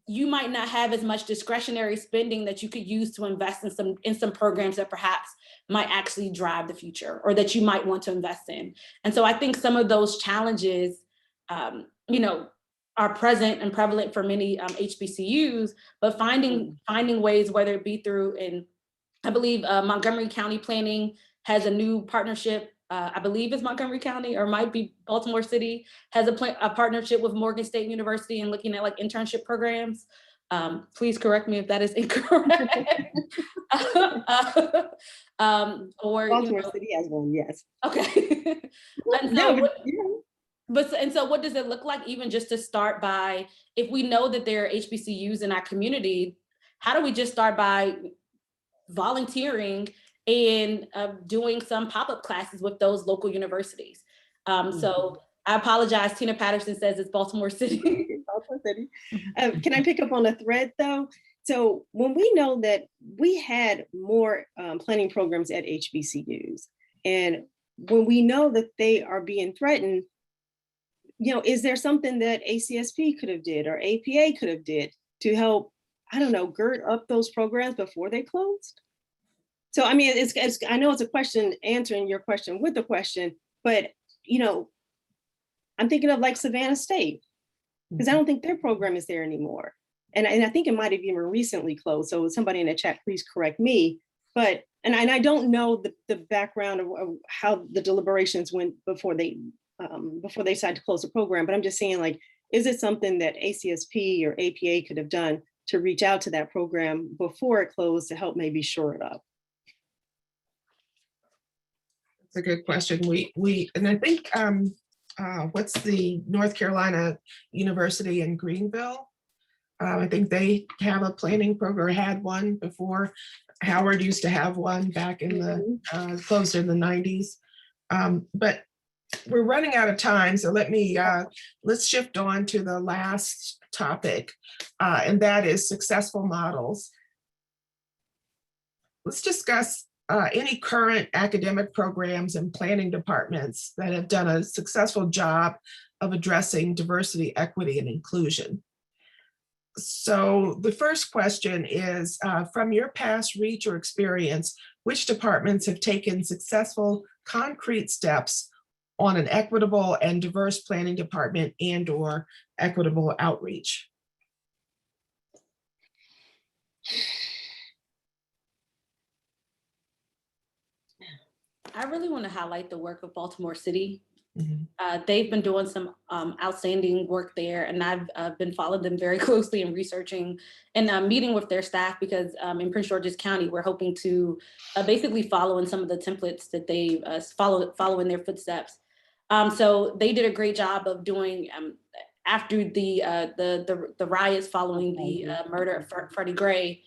you might not have as much discretionary spending that you could use to invest in some programs that perhaps might actually drive the future, or that you might want to invest in. And so I think some of those challenges, are present and prevalent for many HBCUs, but finding ways, whether it be through, and I believe Montgomery County Planning has a new partnership. I believe it's Montgomery County, or might be Baltimore City, has a partnership with Morgan State University and looking at like internship programs. Please correct me if that is incorrect. Or Baltimore City has one, yes. Okay. And so what does it look like, even just to start by, if we know that there are HBCUs in our community, how do we just start by volunteering and doing some pop-up classes with those local universities? So I apologize, Tina Patterson says it's Baltimore City. Baltimore City. Can I pick up on a thread though? So when we know that we had more planning programs at HBCUs, and when we know that they are being threatened, is there something that ACSP could have did, or APA could have did to help, I don't know, gird up those programs before they closed? So, I mean, I know it's a question, answering your question with the question, but, I'm thinking of like Savannah State, because I don't think their program is there anymore. And I think it might have even recently closed. So somebody in the chat, please correct me. But, and I don't know the background of how the deliberations went before they decided to close the program, but I'm just saying, like, is it something that ACSP or APA could have done to reach out to that program before it closed to help maybe shore it up? That's a good question. And I think, what's the North Carolina University in Greenville? I think they have a planning program, or had one before. Howard used to have one back in the, closed in the 90s. But we're running out of time, so let's shift on to the last topic, and that is successful models. Let's discuss any current academic programs and planning departments that have done a successful job of addressing diversity, equity, and inclusion. So the first question is, from your past reach or experience, which departments have taken successful concrete steps on an equitable and diverse planning department and/or equitable outreach? I really want to highlight the work of Baltimore City. They've been doing some outstanding work there, and I've been following them very closely and researching and meeting with their staff, because in Prince George's County, we're hoping to basically follow in some of the templates that they follow in their footsteps. So they did a great job of doing, after the riots following the murder of Freddie Gray.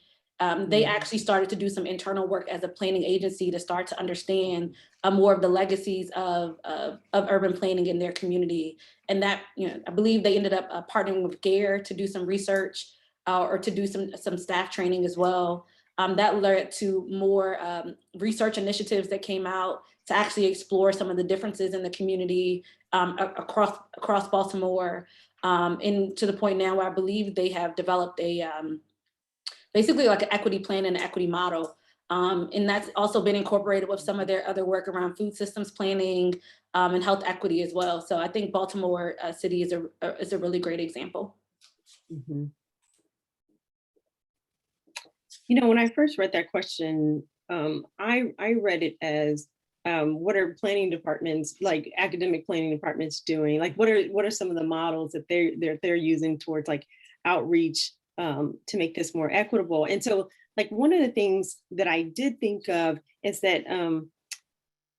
They actually started to do some internal work as a planning agency to start to understand more of the legacies of urban planning in their community. And that, I believe they ended up partnering with GARE to do some research or to do some staff training as well. That led to more research initiatives that came out to actually explore some of the differences in the community across Baltimore. And to the point now where I believe they have developed basically like an equity plan and an equity model. And that's also been incorporated with some of their other work around food systems planning and health equity as well. So I think Baltimore City is a really great example. Mhm. You know, when I first read that question, I read it as what are planning departments, like academic planning departments, doing? Like, what are some of the models that they're using towards like outreach to make this more equitable? And so, like, one of the things that I did think of is that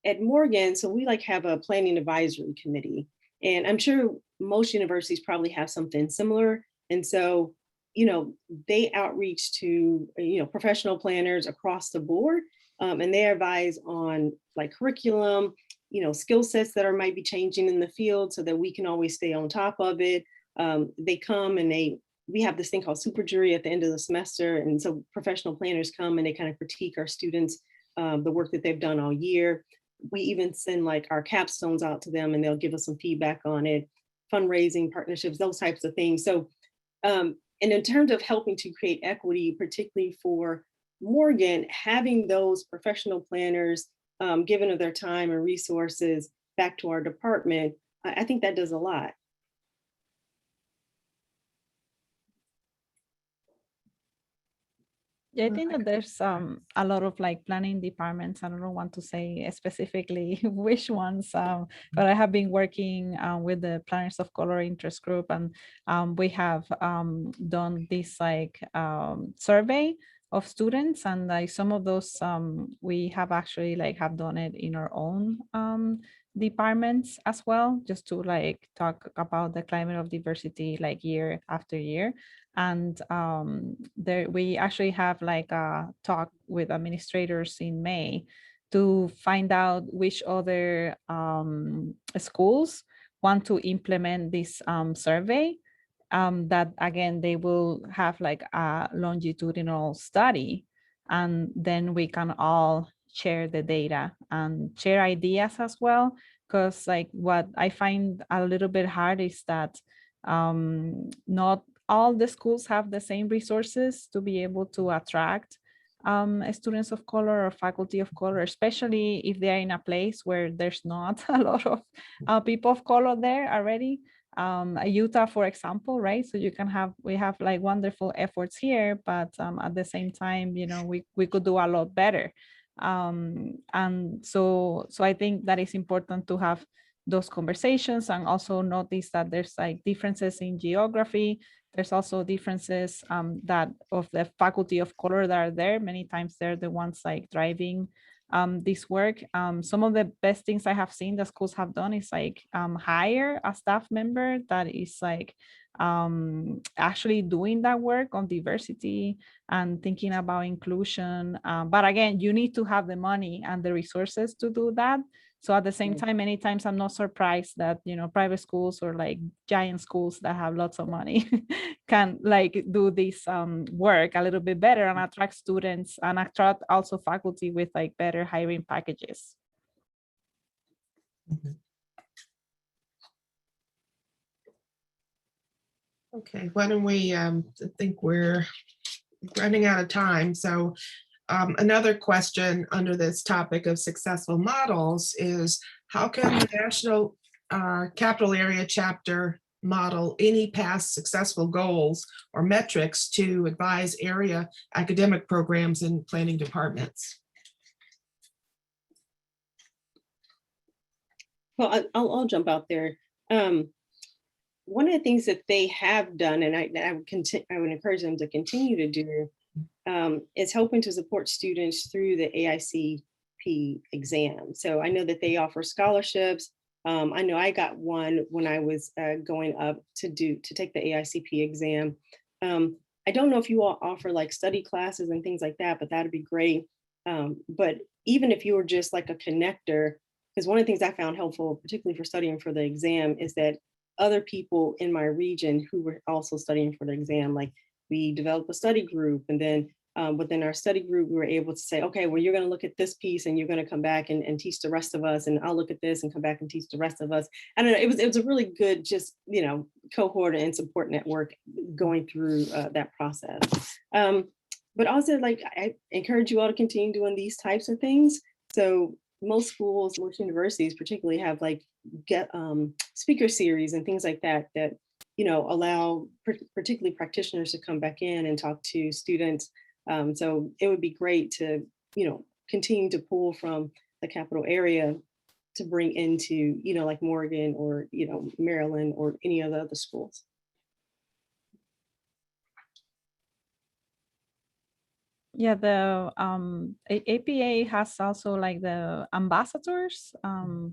at Morgan, so we like have a planning advisory committee, and I'm sure most universities probably have something similar. And so, you know, they outreach to, you know, professional planners across the board, and they advise on like curriculum, you know, skill sets that might be changing in the field so that we can always stay on top of it. They come and we have this thing called super jury at the end of the semester. And so professional planners come and they kind of critique our students, the work that they've done all year. We even send like our capstones out to them and they'll give us some feedback on it, fundraising, partnerships, those types of things. So, and in terms of helping to create equity, particularly for Morgan, having those professional planners given of their time and resources back to our department, I think that does a lot. Yeah, I think that there's a lot of like planning departments. I don't want to say specifically which ones, but I have been working with the Planners of Color interest group, and we have done this like survey of students, and like some of those we have actually like have done it in our own departments as well, just to like talk about the climate of diversity like year after year. And there we actually have like a talk with administrators in May to find out which other schools want to implement this survey, that again they will have like a longitudinal study, and then we can all share the data and share ideas as well. Because like what I find a little bit hard is that not all the schools have the same resources to be able to attract students of color or faculty of color, especially if they're in a place where there's not a lot of people of color there already. Utah, for example, right? So we have like wonderful efforts here, but at the same time, you know, we could do a lot better. And so I think that is important to have those conversations, and also notice that there's like differences in geography. There's also differences that of the faculty of color that are there. Many times they're the ones like driving this work. Some of the best things I have seen the schools have done is like hire a staff member that is like actually doing that work on diversity and thinking about inclusion. But again, you need to have the money and the resources to do that. So at the same time, many times I'm not surprised that, you know, private schools or like giant schools that have lots of money can like do this work a little bit better and attract students and attract also faculty with like better hiring packages. Okay, why don't we, I think we're running out of time. So another question under this topic of successful models is, how can the National Capital Area Chapter model any past successful goals or metrics to advise area academic programs and planning departments? Well, I'll jump out there. One of the things that they have done, and I would encourage them to continue to do, is helping to support students through the AICP exam. So I know that they offer scholarships. I know I got one when I was going up to take the AICP exam. I don't know if you all offer like study classes and things like that, but that'd be great. But even if you were just like a connector, because one of the things I found helpful, particularly for studying for the exam, is that other people in my region who were also studying for the exam, like we developed a study group, and then within our study group, we were able to say, okay, well, you're going to look at this piece and you're going to come back and teach the rest of us, and I'll look at this and come back and teach the rest of us. I don't know, it was a really good, just, you know, cohort and support network going through that process. but also like I encourage you all to continue doing these types of things. So most schools, most universities particularly have like get speaker series and things like that that allow particularly practitioners to come back in and talk to students. So it would be great to continue to pull from the capital area to bring into like Morgan or Maryland or any of the other schools. Yeah, the APA has also like the ambassadors,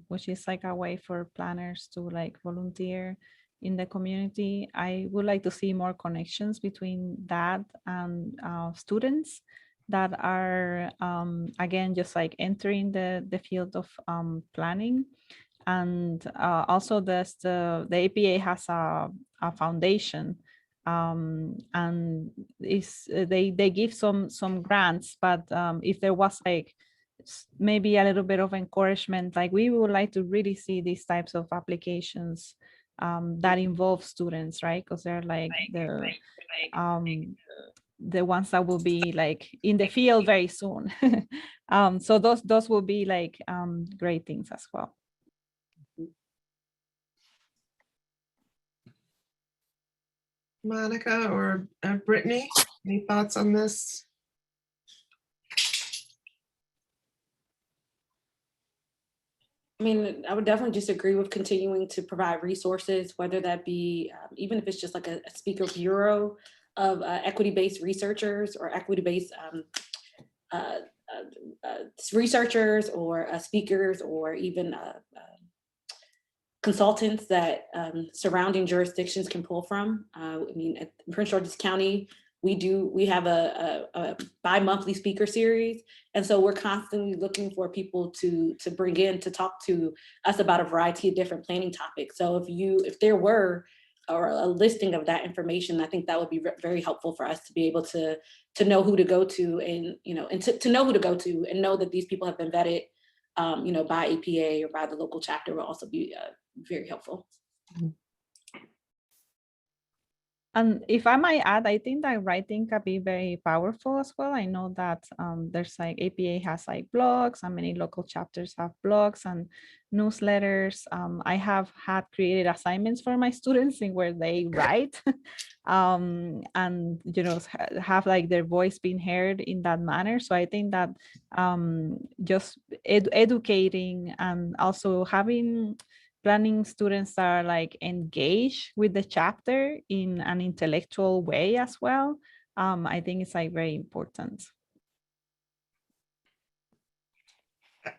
which is like a way for planners to like volunteer in the community. I would like to see more connections between that and students that are again just like entering the field of planning. And also the APA has a foundation, and they give some grants, but if there was like maybe a little bit of encouragement, like we would like to really see these types of applications that involve students, right? Because they're like the ones that will be like in the field very soon. So those will be like great things as well. Monica or Brittany, any thoughts on this? I mean, I would definitely just agree with continuing to provide resources, whether that be, even if it's just like a speaker bureau of equity-based researchers or equity-based researchers or speakers or even consultants that surrounding jurisdictions can pull from. I mean, at Prince George's County, we have a bi-monthly speaker series. And so we're constantly looking for people to bring in to talk to us about a variety of different planning topics. So if there were or a listing of that information, I think that would be very helpful for us to be able to know who to go to and to know who to go to and know that these people have been vetted by APA or by the local chapter will also be very helpful. And if I might add, I think that writing can be very powerful as well. I know that there's like APA has like blogs, and many local chapters have blogs and newsletters. I have had created assignments for my students in where they write and have like their voice being heard in that manner. So I think that just educating and also having planning students that are like engaged with the chapter in an intellectual way as well. I think it's like very important.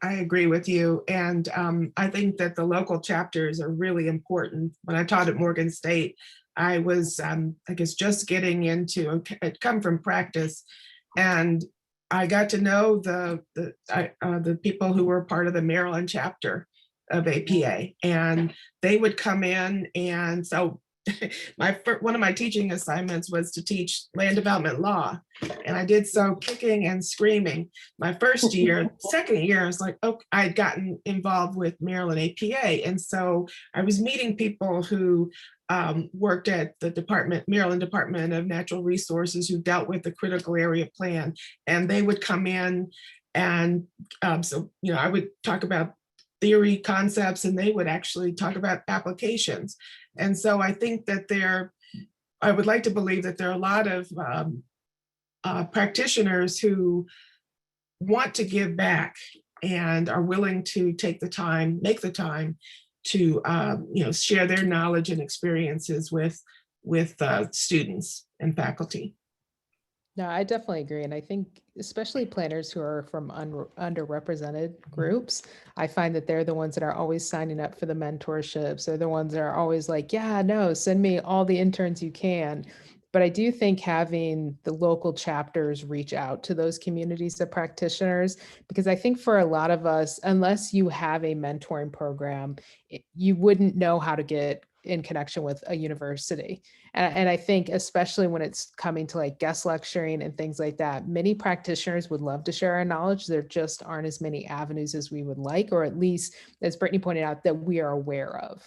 I agree with you. And I think that the local chapters are really important. When I taught at Morgan State, I was, I guess, just getting into, it come from practice. And I got to know the people who were part of the Maryland chapter of APA, and they would come in. And so one of my teaching assignments was to teach land development law, and I did so kicking and screaming. My first year, second year, I was like, oh, I'd gotten involved with Maryland APA, and so I was meeting people who worked at the Maryland Department of Natural Resources, who dealt with the critical area plan, and they would come in, and so I would talk about theory concepts, and they would actually talk about applications. And so I think that I would like to believe that there are a lot of practitioners who want to give back and are willing to make the time to share their knowledge and experiences with students and faculty. No, I definitely agree. And I think especially planners who are from underrepresented groups, I find that they're the ones that are always signing up for the mentorships. They're the ones that are always like, yeah, no, send me all the interns you can. But I do think having the local chapters reach out to those communities of practitioners, because I think for a lot of us, unless you have a mentoring program, you wouldn't know how to get in connection with a university. And I think especially when it's coming to like guest lecturing and things like that, many practitioners would love to share our knowledge. There just aren't as many avenues as we would like, or at least, as Brittany pointed out, that we are aware of.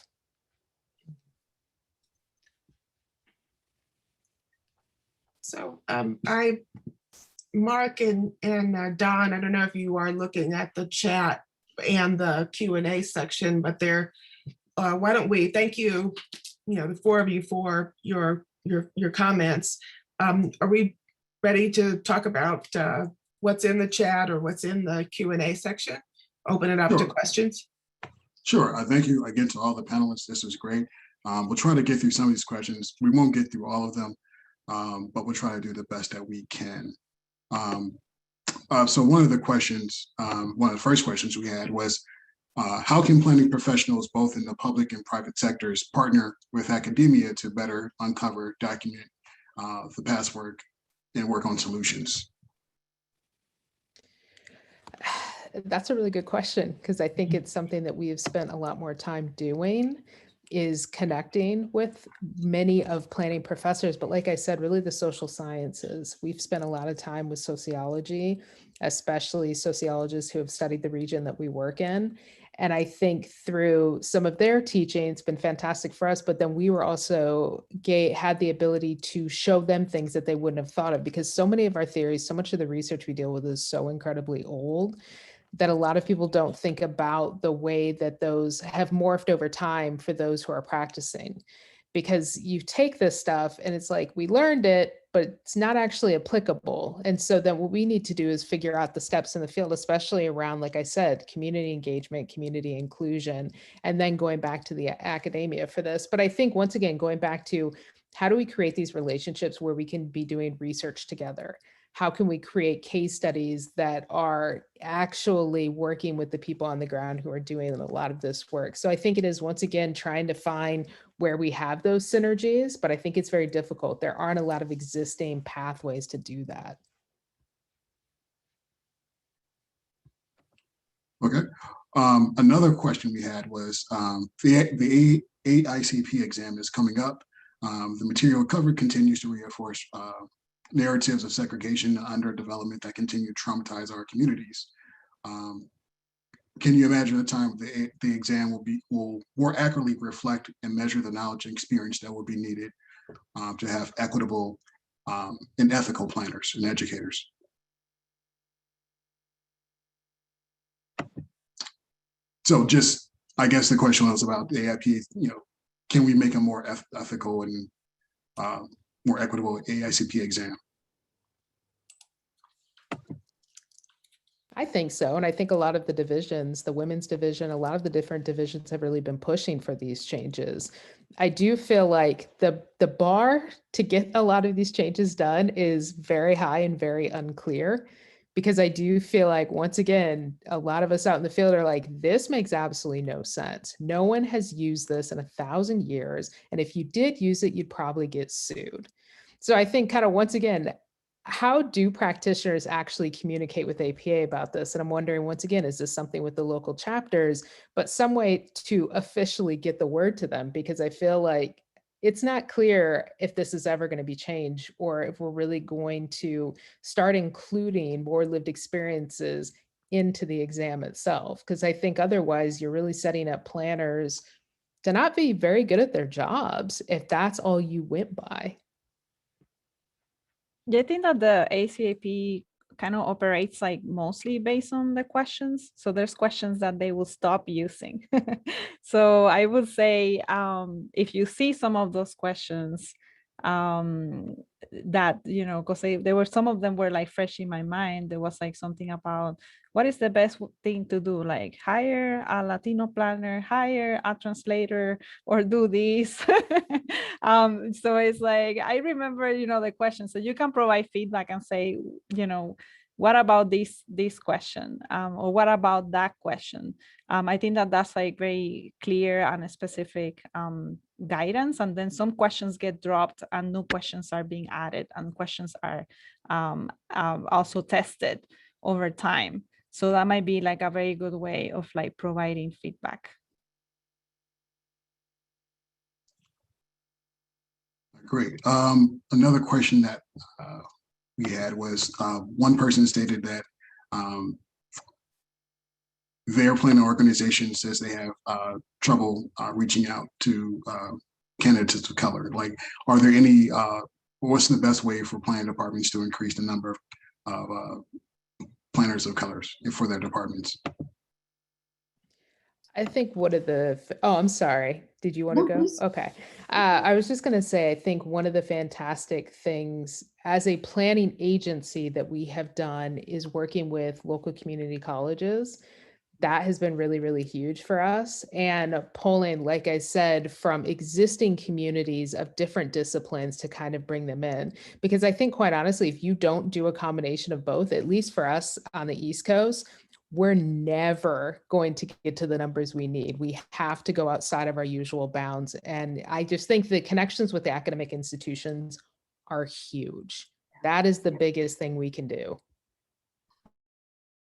So I Mark and Don, I don't know if you are looking at the chat and the Q&A section, but why don't we thank you, the four of you for your comments. Are we ready to talk about what's in the chat or what's in the Q&A section? Open it up to Sure. questions. Sure. Thank you again to all the panelists. This was great. We'll try to get through some of these questions. We won't get through all of them, but we'll try to do the best that we can. So one of the first questions we had was, how can planning professionals, both in the public and private sectors, partner with academia to better uncover, document the past work and work on solutions? That's a really good question, because I think it's something that we have spent a lot more time doing, is connecting with many of planning professors. But like I said, really the social sciences. We've spent a lot of time with sociology, especially sociologists who have studied the region that we work in. And I think through some of their teaching, it's been fantastic for us, but then we were also had the ability to show them things that they wouldn't have thought of, because so many of our theories, so much of the research we deal with is so incredibly old that a lot of people don't think about the way that those have morphed over time for those who are practicing. Because you take this stuff and it's like, we learned it, but it's not actually applicable. And so then what we need to do is figure out the steps in the field, especially around, like I said, community engagement, community inclusion, and then going back to the academia for this. But I think, once again, going back to, how do we create these relationships where we can be doing research together? How can we create case studies that are actually working with the people on the ground who are doing a lot of this work? So I think it is, once again, trying to find where we have those synergies, but I think it's very difficult. There aren't a lot of existing pathways to do that. Okay. Another question we had was, the AICP exam is coming up. The material covered continues to reinforce narratives of segregation and underdevelopment that continue to traumatize our communities. Can you imagine a time the exam will more accurately reflect and measure the knowledge and experience that will be needed to have equitable and ethical planners and educators? So just, I guess the question was about the AIP, can we make a more ethical and more equitable AICP exam? I think so. And I think a lot of the divisions, the women's division, a lot of the different divisions have really been pushing for these changes. I do feel like the bar to get a lot of these changes done is very high and very unclear, because I do feel like, once again, a lot of us out in the field are like, this makes absolutely no sense. No one has used this in 1,000 years. And if you did use it, you'd probably get sued. So I think, kind of, once again, how do practitioners actually communicate with APA about this? And I'm wondering, once again, is this something with the local chapters, but some way to officially get the word to them? Because I feel like it's not clear if this is ever going to be changed, or if we're really going to start including more lived experiences into the exam itself. Because I think otherwise you're really setting up planners to not be very good at their jobs if that's all you went by. Yeah, I think that the ACAP kind of operates like mostly based on the questions. So there's questions that they will stop using. So I would say, if you see some of those questions, that, because there were, some of them were like fresh in my mind. There was like something about, what is the best thing to do? Like hire a Latino planner, hire a translator, or do this. So it's like, I remember, the question. So you can provide feedback and say, what about this question? Or what about that question? I think that that's like very clear and specific guidance. And then some questions get dropped and new questions are being added, and questions are also tested over time. So that might be like a very good way of like providing feedback. Great. Another question that we had was, one person stated that their planning organization says they have trouble reaching out to candidates of color. Like, are there any, what's the best way for planning departments to increase the number of of planners of colors for their departments. I think one of the, oh, I'm sorry. Did you want to No, go? please. Okay. I was just going to say, I think one of the fantastic things as a planning agency that we have done is working with local community colleges. That has been really, really huge for us. And pulling, like I said, from existing communities of different disciplines to kind of bring them in. Because I think, quite honestly, if you don't do a combination of both, at least for us on the East Coast, we're never going to get to the numbers we need. We have to go outside of our usual bounds. And I just think the connections with the academic institutions are huge. That is the biggest thing we can do.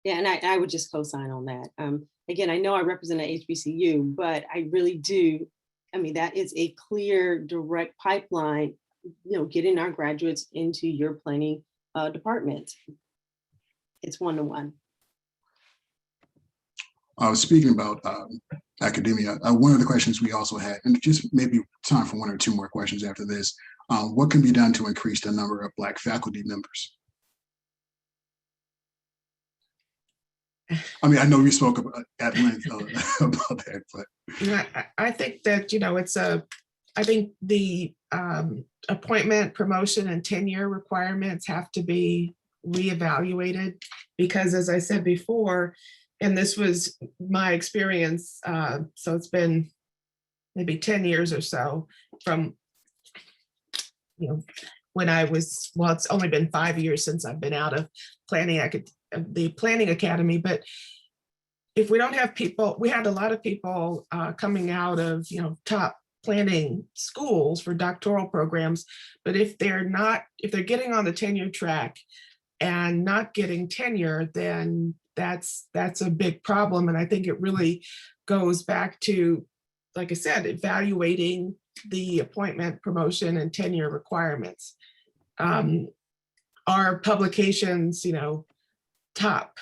Yeah, and I would just co-sign on that. Again, I know I represent a HBCU, but I really do. I mean, that is a clear, direct pipeline, getting our graduates into your planning department. It's one-to-one. Speaking about academia, one of the questions we also had, and just maybe time for one or two more questions after this, what can be done to increase the number of Black faculty members? I mean, I know we spoke about at length about that, but I think that, I think the appointment, promotion, and tenure requirements have to be reevaluated because, as I said before, and this was my experience, so it's been maybe 10 years or so from, when I was, well, it's only been 5 years since I've been out of the planning academy, but if we don't have people, we had a lot of people coming out of, top planning schools for doctoral programs, but if they're getting on the tenure track and not getting tenure, then that's a big problem. And I think it really goes back to, like I said, evaluating the appointment, promotion, and tenure requirements. Are publications, top?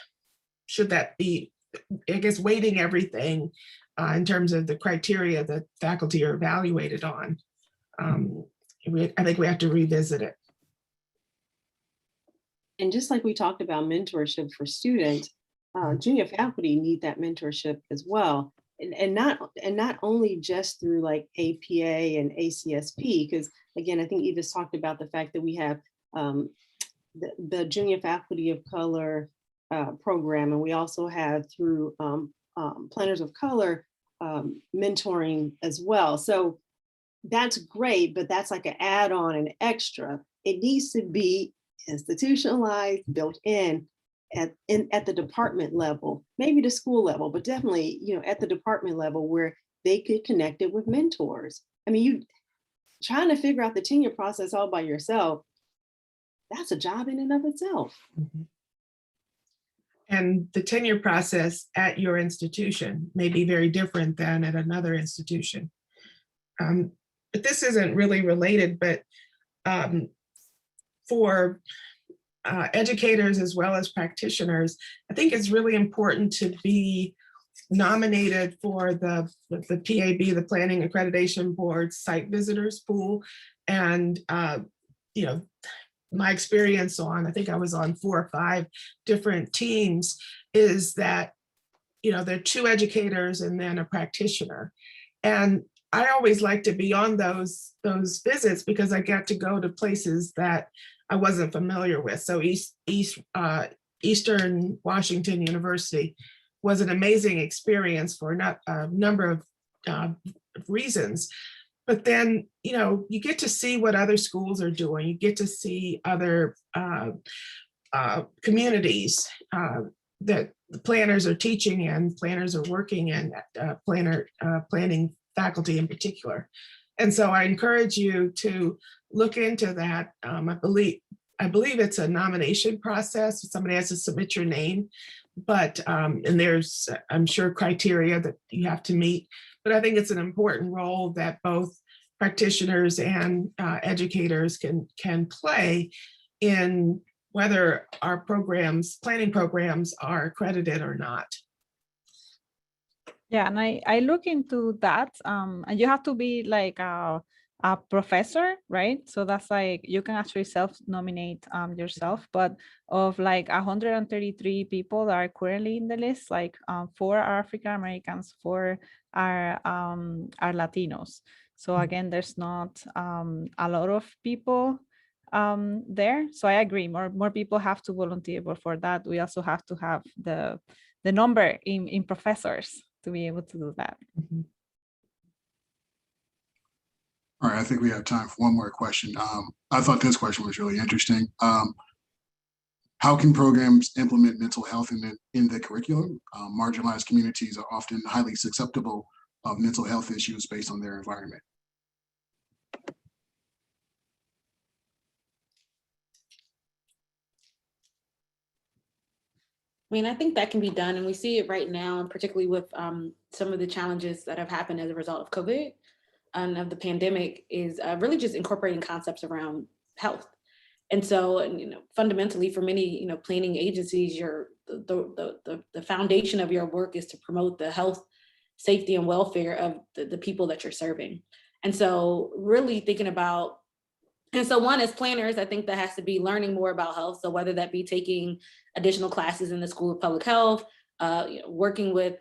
Should that be, I guess, weighting everything in terms of the criteria that faculty are evaluated on? I think we have to revisit it. And just like we talked about mentorship for students, junior faculty need that mentorship as well. And not only just through like APA and ACSP, because again, I think Eva's talked about the fact that we have the junior faculty of color program, and we also have through planners of color mentoring as well. So that's great, but that's like an add-on and extra. It needs to be institutionalized, built in at the department level, maybe the school level, but definitely, at the department level where they could connect it with mentors. I mean, you trying to figure out the tenure process all by yourself, that's a job in and of itself. Mm-hmm. And the tenure process at your institution may be very different than at another institution. But this isn't really related, but for educators as well as practitioners, I think it's really important to be nominated for the PAB, the Planning Accreditation Board site visitors pool. And, my experience I think I was on 4 or 5 different teams, is that, there are 2 educators and then a practitioner. And I always like to be on those visits because I got to go to places that I wasn't familiar with. So Eastern Washington University was an amazing experience for a number of reasons. But then, you get to see what other schools are doing. You get to see other communities that the planners are teaching in, planners are working in, planning faculty in particular. And so I encourage you to look into that. I believe it's a nomination process. Somebody has to submit your name, but and there's, I'm sure, criteria that you have to meet. But I think it's an important role that both practitioners and educators can play in whether our planning programs are accredited or not. Yeah, and I look into that, and you have to be like a professor, right? So that's like, you can actually self-nominate yourself, but of like 133 people that are currently in the list, like 4 are African Americans, 4 are Latinos. So again, there's not a lot of people there. So I agree, more people have to volunteer, but for that, we also have to have the number in professors to be able to do that. Mhm. All right, I think we have time for one more question. I thought this question was really interesting. How can programs implement mental health in the curriculum? Marginalized communities are often highly susceptible of mental health issues based on their environment. I mean, I think that can be done, and we see it right now, and particularly with some of the challenges that have happened as a result of COVID and of the pandemic, is really just incorporating concepts around health. And so, fundamentally, for many, planning agencies, the foundation of your work is to promote the health, safety, and welfare of the people that you're serving. And so, really thinking about, and so one, as planners, I think that has to be learning more about health. So whether that be taking additional classes in the School of Public Health, working with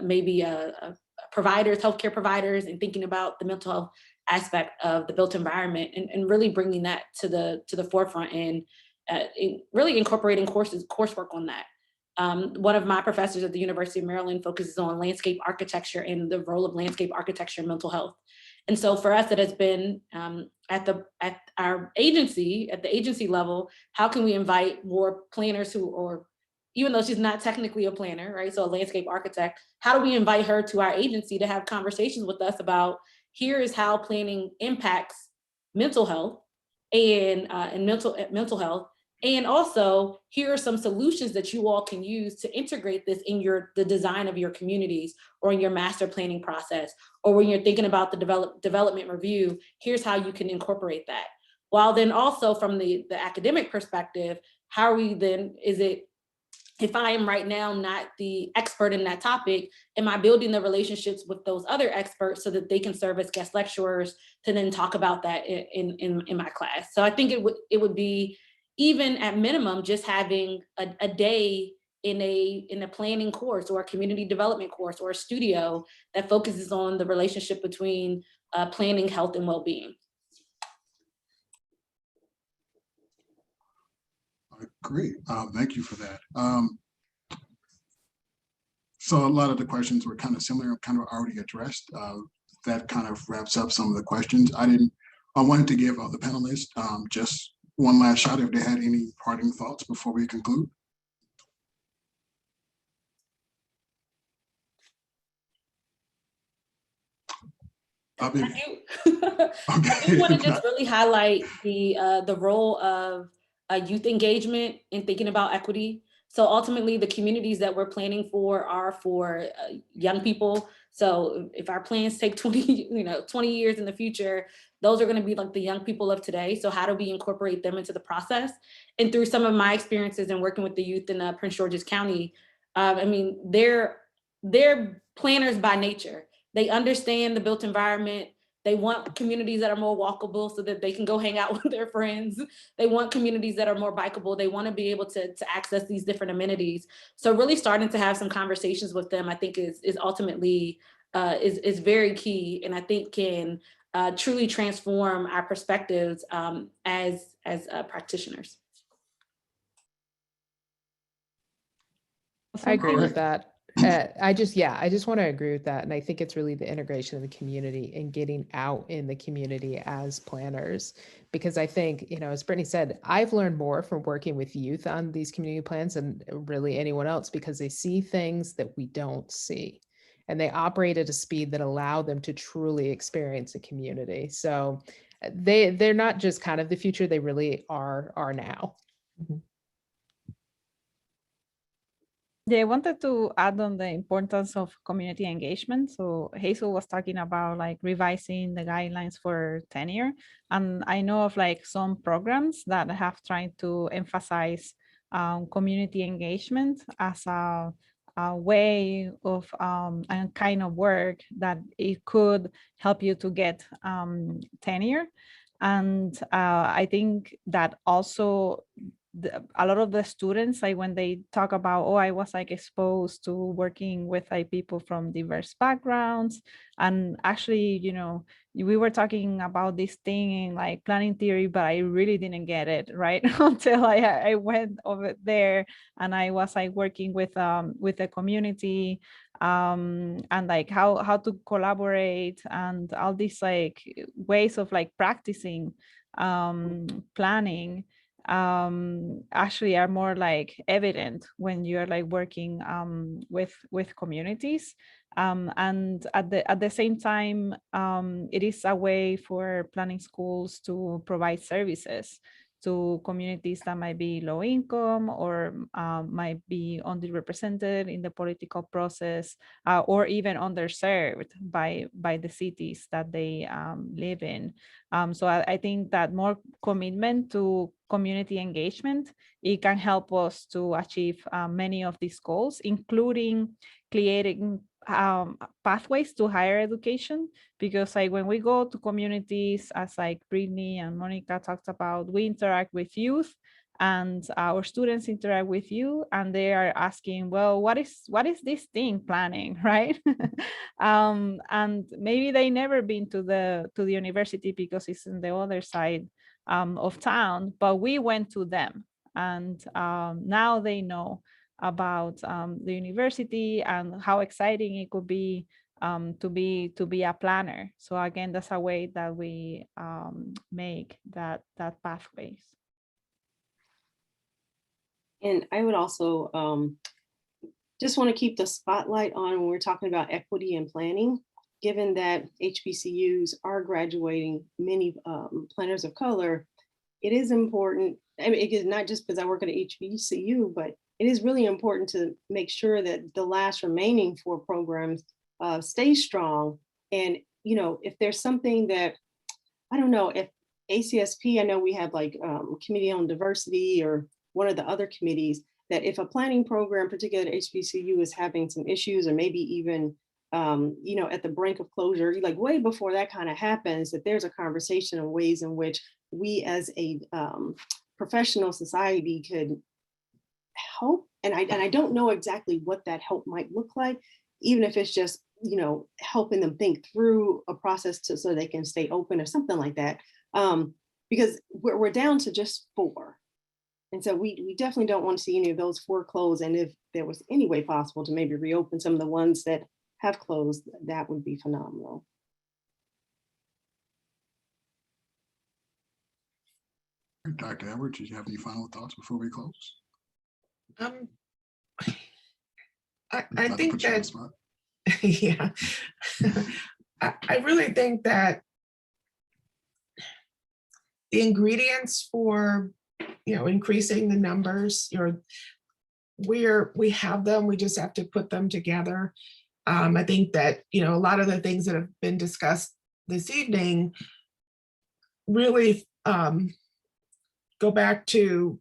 maybe providers, healthcare providers, and thinking about the mental health aspect of the built environment, and really bringing that to the forefront, and really incorporating coursework on that. One of my professors at the University of Maryland focuses on landscape architecture and the role of landscape architecture in mental health. And so for us, it has been at our agency, at the agency level, how can we invite more planners or even though she's not technically a planner, right? So a landscape architect, how do we invite her to our agency to have conversations with us about, here is how planning impacts mental health and mental health. And also, here are some solutions that you all can use to integrate this in the design of your communities, or in your master planning process, or when you're thinking about the development review, here's how you can incorporate that. While then also from the academic perspective, how are we then, if I am right now not the expert in that topic, am I building the relationships with those other experts so that they can serve as guest lecturers to then talk about that in my class? So I think it would be, even at minimum, just having a day in a planning course, or a community development course, or a studio that focuses on the relationship between planning, health, and well-being. Great, thank you for that. So a lot of the questions were kind of similar, kind of already addressed. That kind of wraps up some of the questions. I wanted to give the panelists just one last shot if they had any parting thoughts before we conclude. I do want to just really highlight the role of youth engagement in thinking about equity. So ultimately, the communities that we're planning for are for young people. So if our plans take 20 years in the future, those are going to be like the young people of today. So how do we incorporate them into the process? And through some of my experiences in working with the youth in Prince George's County, I mean, they're planners by nature. They understand the built environment. They want communities that are more walkable so that they can go hang out with their friends. They want communities that are more bikeable. They want to be able to access these different amenities. So really starting to have some conversations with them, I think is ultimately is very key, and I think can truly transform our perspectives as practitioners. I agree with that. I just want to agree with that. And I think it's really the integration of the community and getting out in the community as planners. Because I think, as Brittany said, I've learned more from working with youth on these community plans than really anyone else, because they see things that we don't see. And they operate at a speed that allow them to truly experience a community. So they're not just kind of the future, they really are now. Mm-hmm. Yeah, I wanted to add on the importance of community engagement. So Hazel was talking about like revising the guidelines for tenure. And I know of like some programs that have tried to emphasize community engagement as way of and kind of work that it could help you to get tenure. And I think that also a lot of the students, like when they talk about, oh, I was like exposed to working with like people from diverse backgrounds. And actually, you know, we were talking about this thing in like planning theory, but I really didn't get it right until I went over there and I was like working with the community and like how to collaborate and all these like ways of like practicing planning actually are more like evident when you're like working with communities. And at the same time, it is a way for planning schools to provide services to communities that might be low income or might be underrepresented in the political process or even underserved by the cities that they live in. So I think that more commitment to community engagement, it can help us to achieve many of these goals, including creating pathways to higher education. Because like when we go to communities, as like Brittany and Monica talked about, we interact with youth and our students interact with you and they are asking, well, what is this thing planning, right? And maybe they never been to the university because it's in the other side of town, but we went to them and now they know about the university and how exciting it could be to be a planner. So again, that's a way that we make that pathways. And I would also just want to keep the spotlight on when we're talking about equity and planning, given that HBCUs are graduating many planners of color. It is important. I mean, it is not just because I work at an HBCU, but it is really important to make sure that the last remaining 4 programs stay strong. And, you know, if there's something that, I don't know, if ACSP, I know we have like Committee on Diversity or one of the other committees, that if a planning program, particularly at HBCU, is having some issues or maybe even, you know, at the brink of closure, like way before that kind of happens, that there's a conversation of ways in which we as a professional society could help. And I don't know exactly what that help might look like, even if it's just, you know, helping them think through a process so they can stay open or something like that. Because we're down to just 4. And so we definitely don't want to see any of those 4 close. And if there was any way possible to maybe reopen some of the ones that have closed, that would be phenomenal. Dr. Edwards, did you have any final thoughts before we close? I think that, yeah, I really think that the ingredients for, you know, increasing the numbers, we have them, we just have to put them together. I think that, you know, a lot of the things that have been discussed this evening really go back to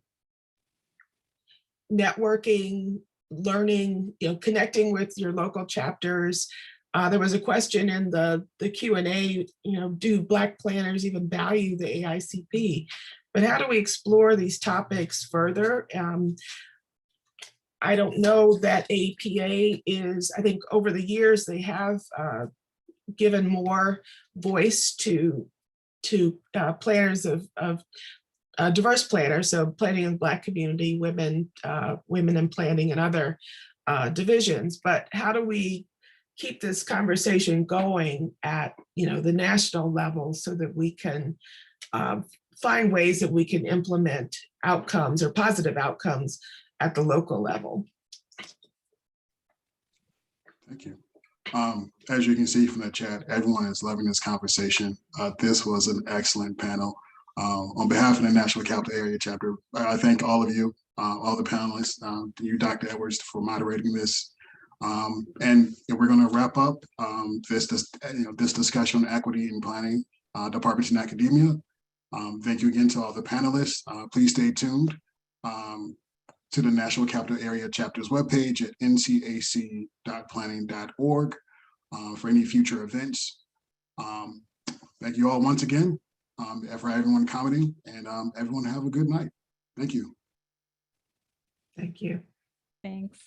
networking, learning, you know, connecting with your local chapters. There was a question in the Q&A, you know, do Black planners even value the AICP? But how do we explore these topics further? I don't know that APA is, I think over the years they have given more voice to planners of diverse planners, so planning in the Black community, women in planning and other divisions. But how do we keep this conversation going at, you know, the national level so that we can find ways that we can implement outcomes or positive outcomes at the local level? Thank you. As you can see from the chat, everyone is loving this conversation. This was an excellent panel. On behalf of the National Capital Area Chapter, I thank all of you, all the panelists, you, Dr. Edwards, for moderating this. And we're going to wrap up this discussion on equity and planning departments in academia. Thank you again to all the panelists. Please stay tuned to the National Capital Area Chapter's webpage at ncac.planning.org for any future events. Thank you all once again for everyone commenting, and everyone have a good night. Thank you. Thank you. Thanks.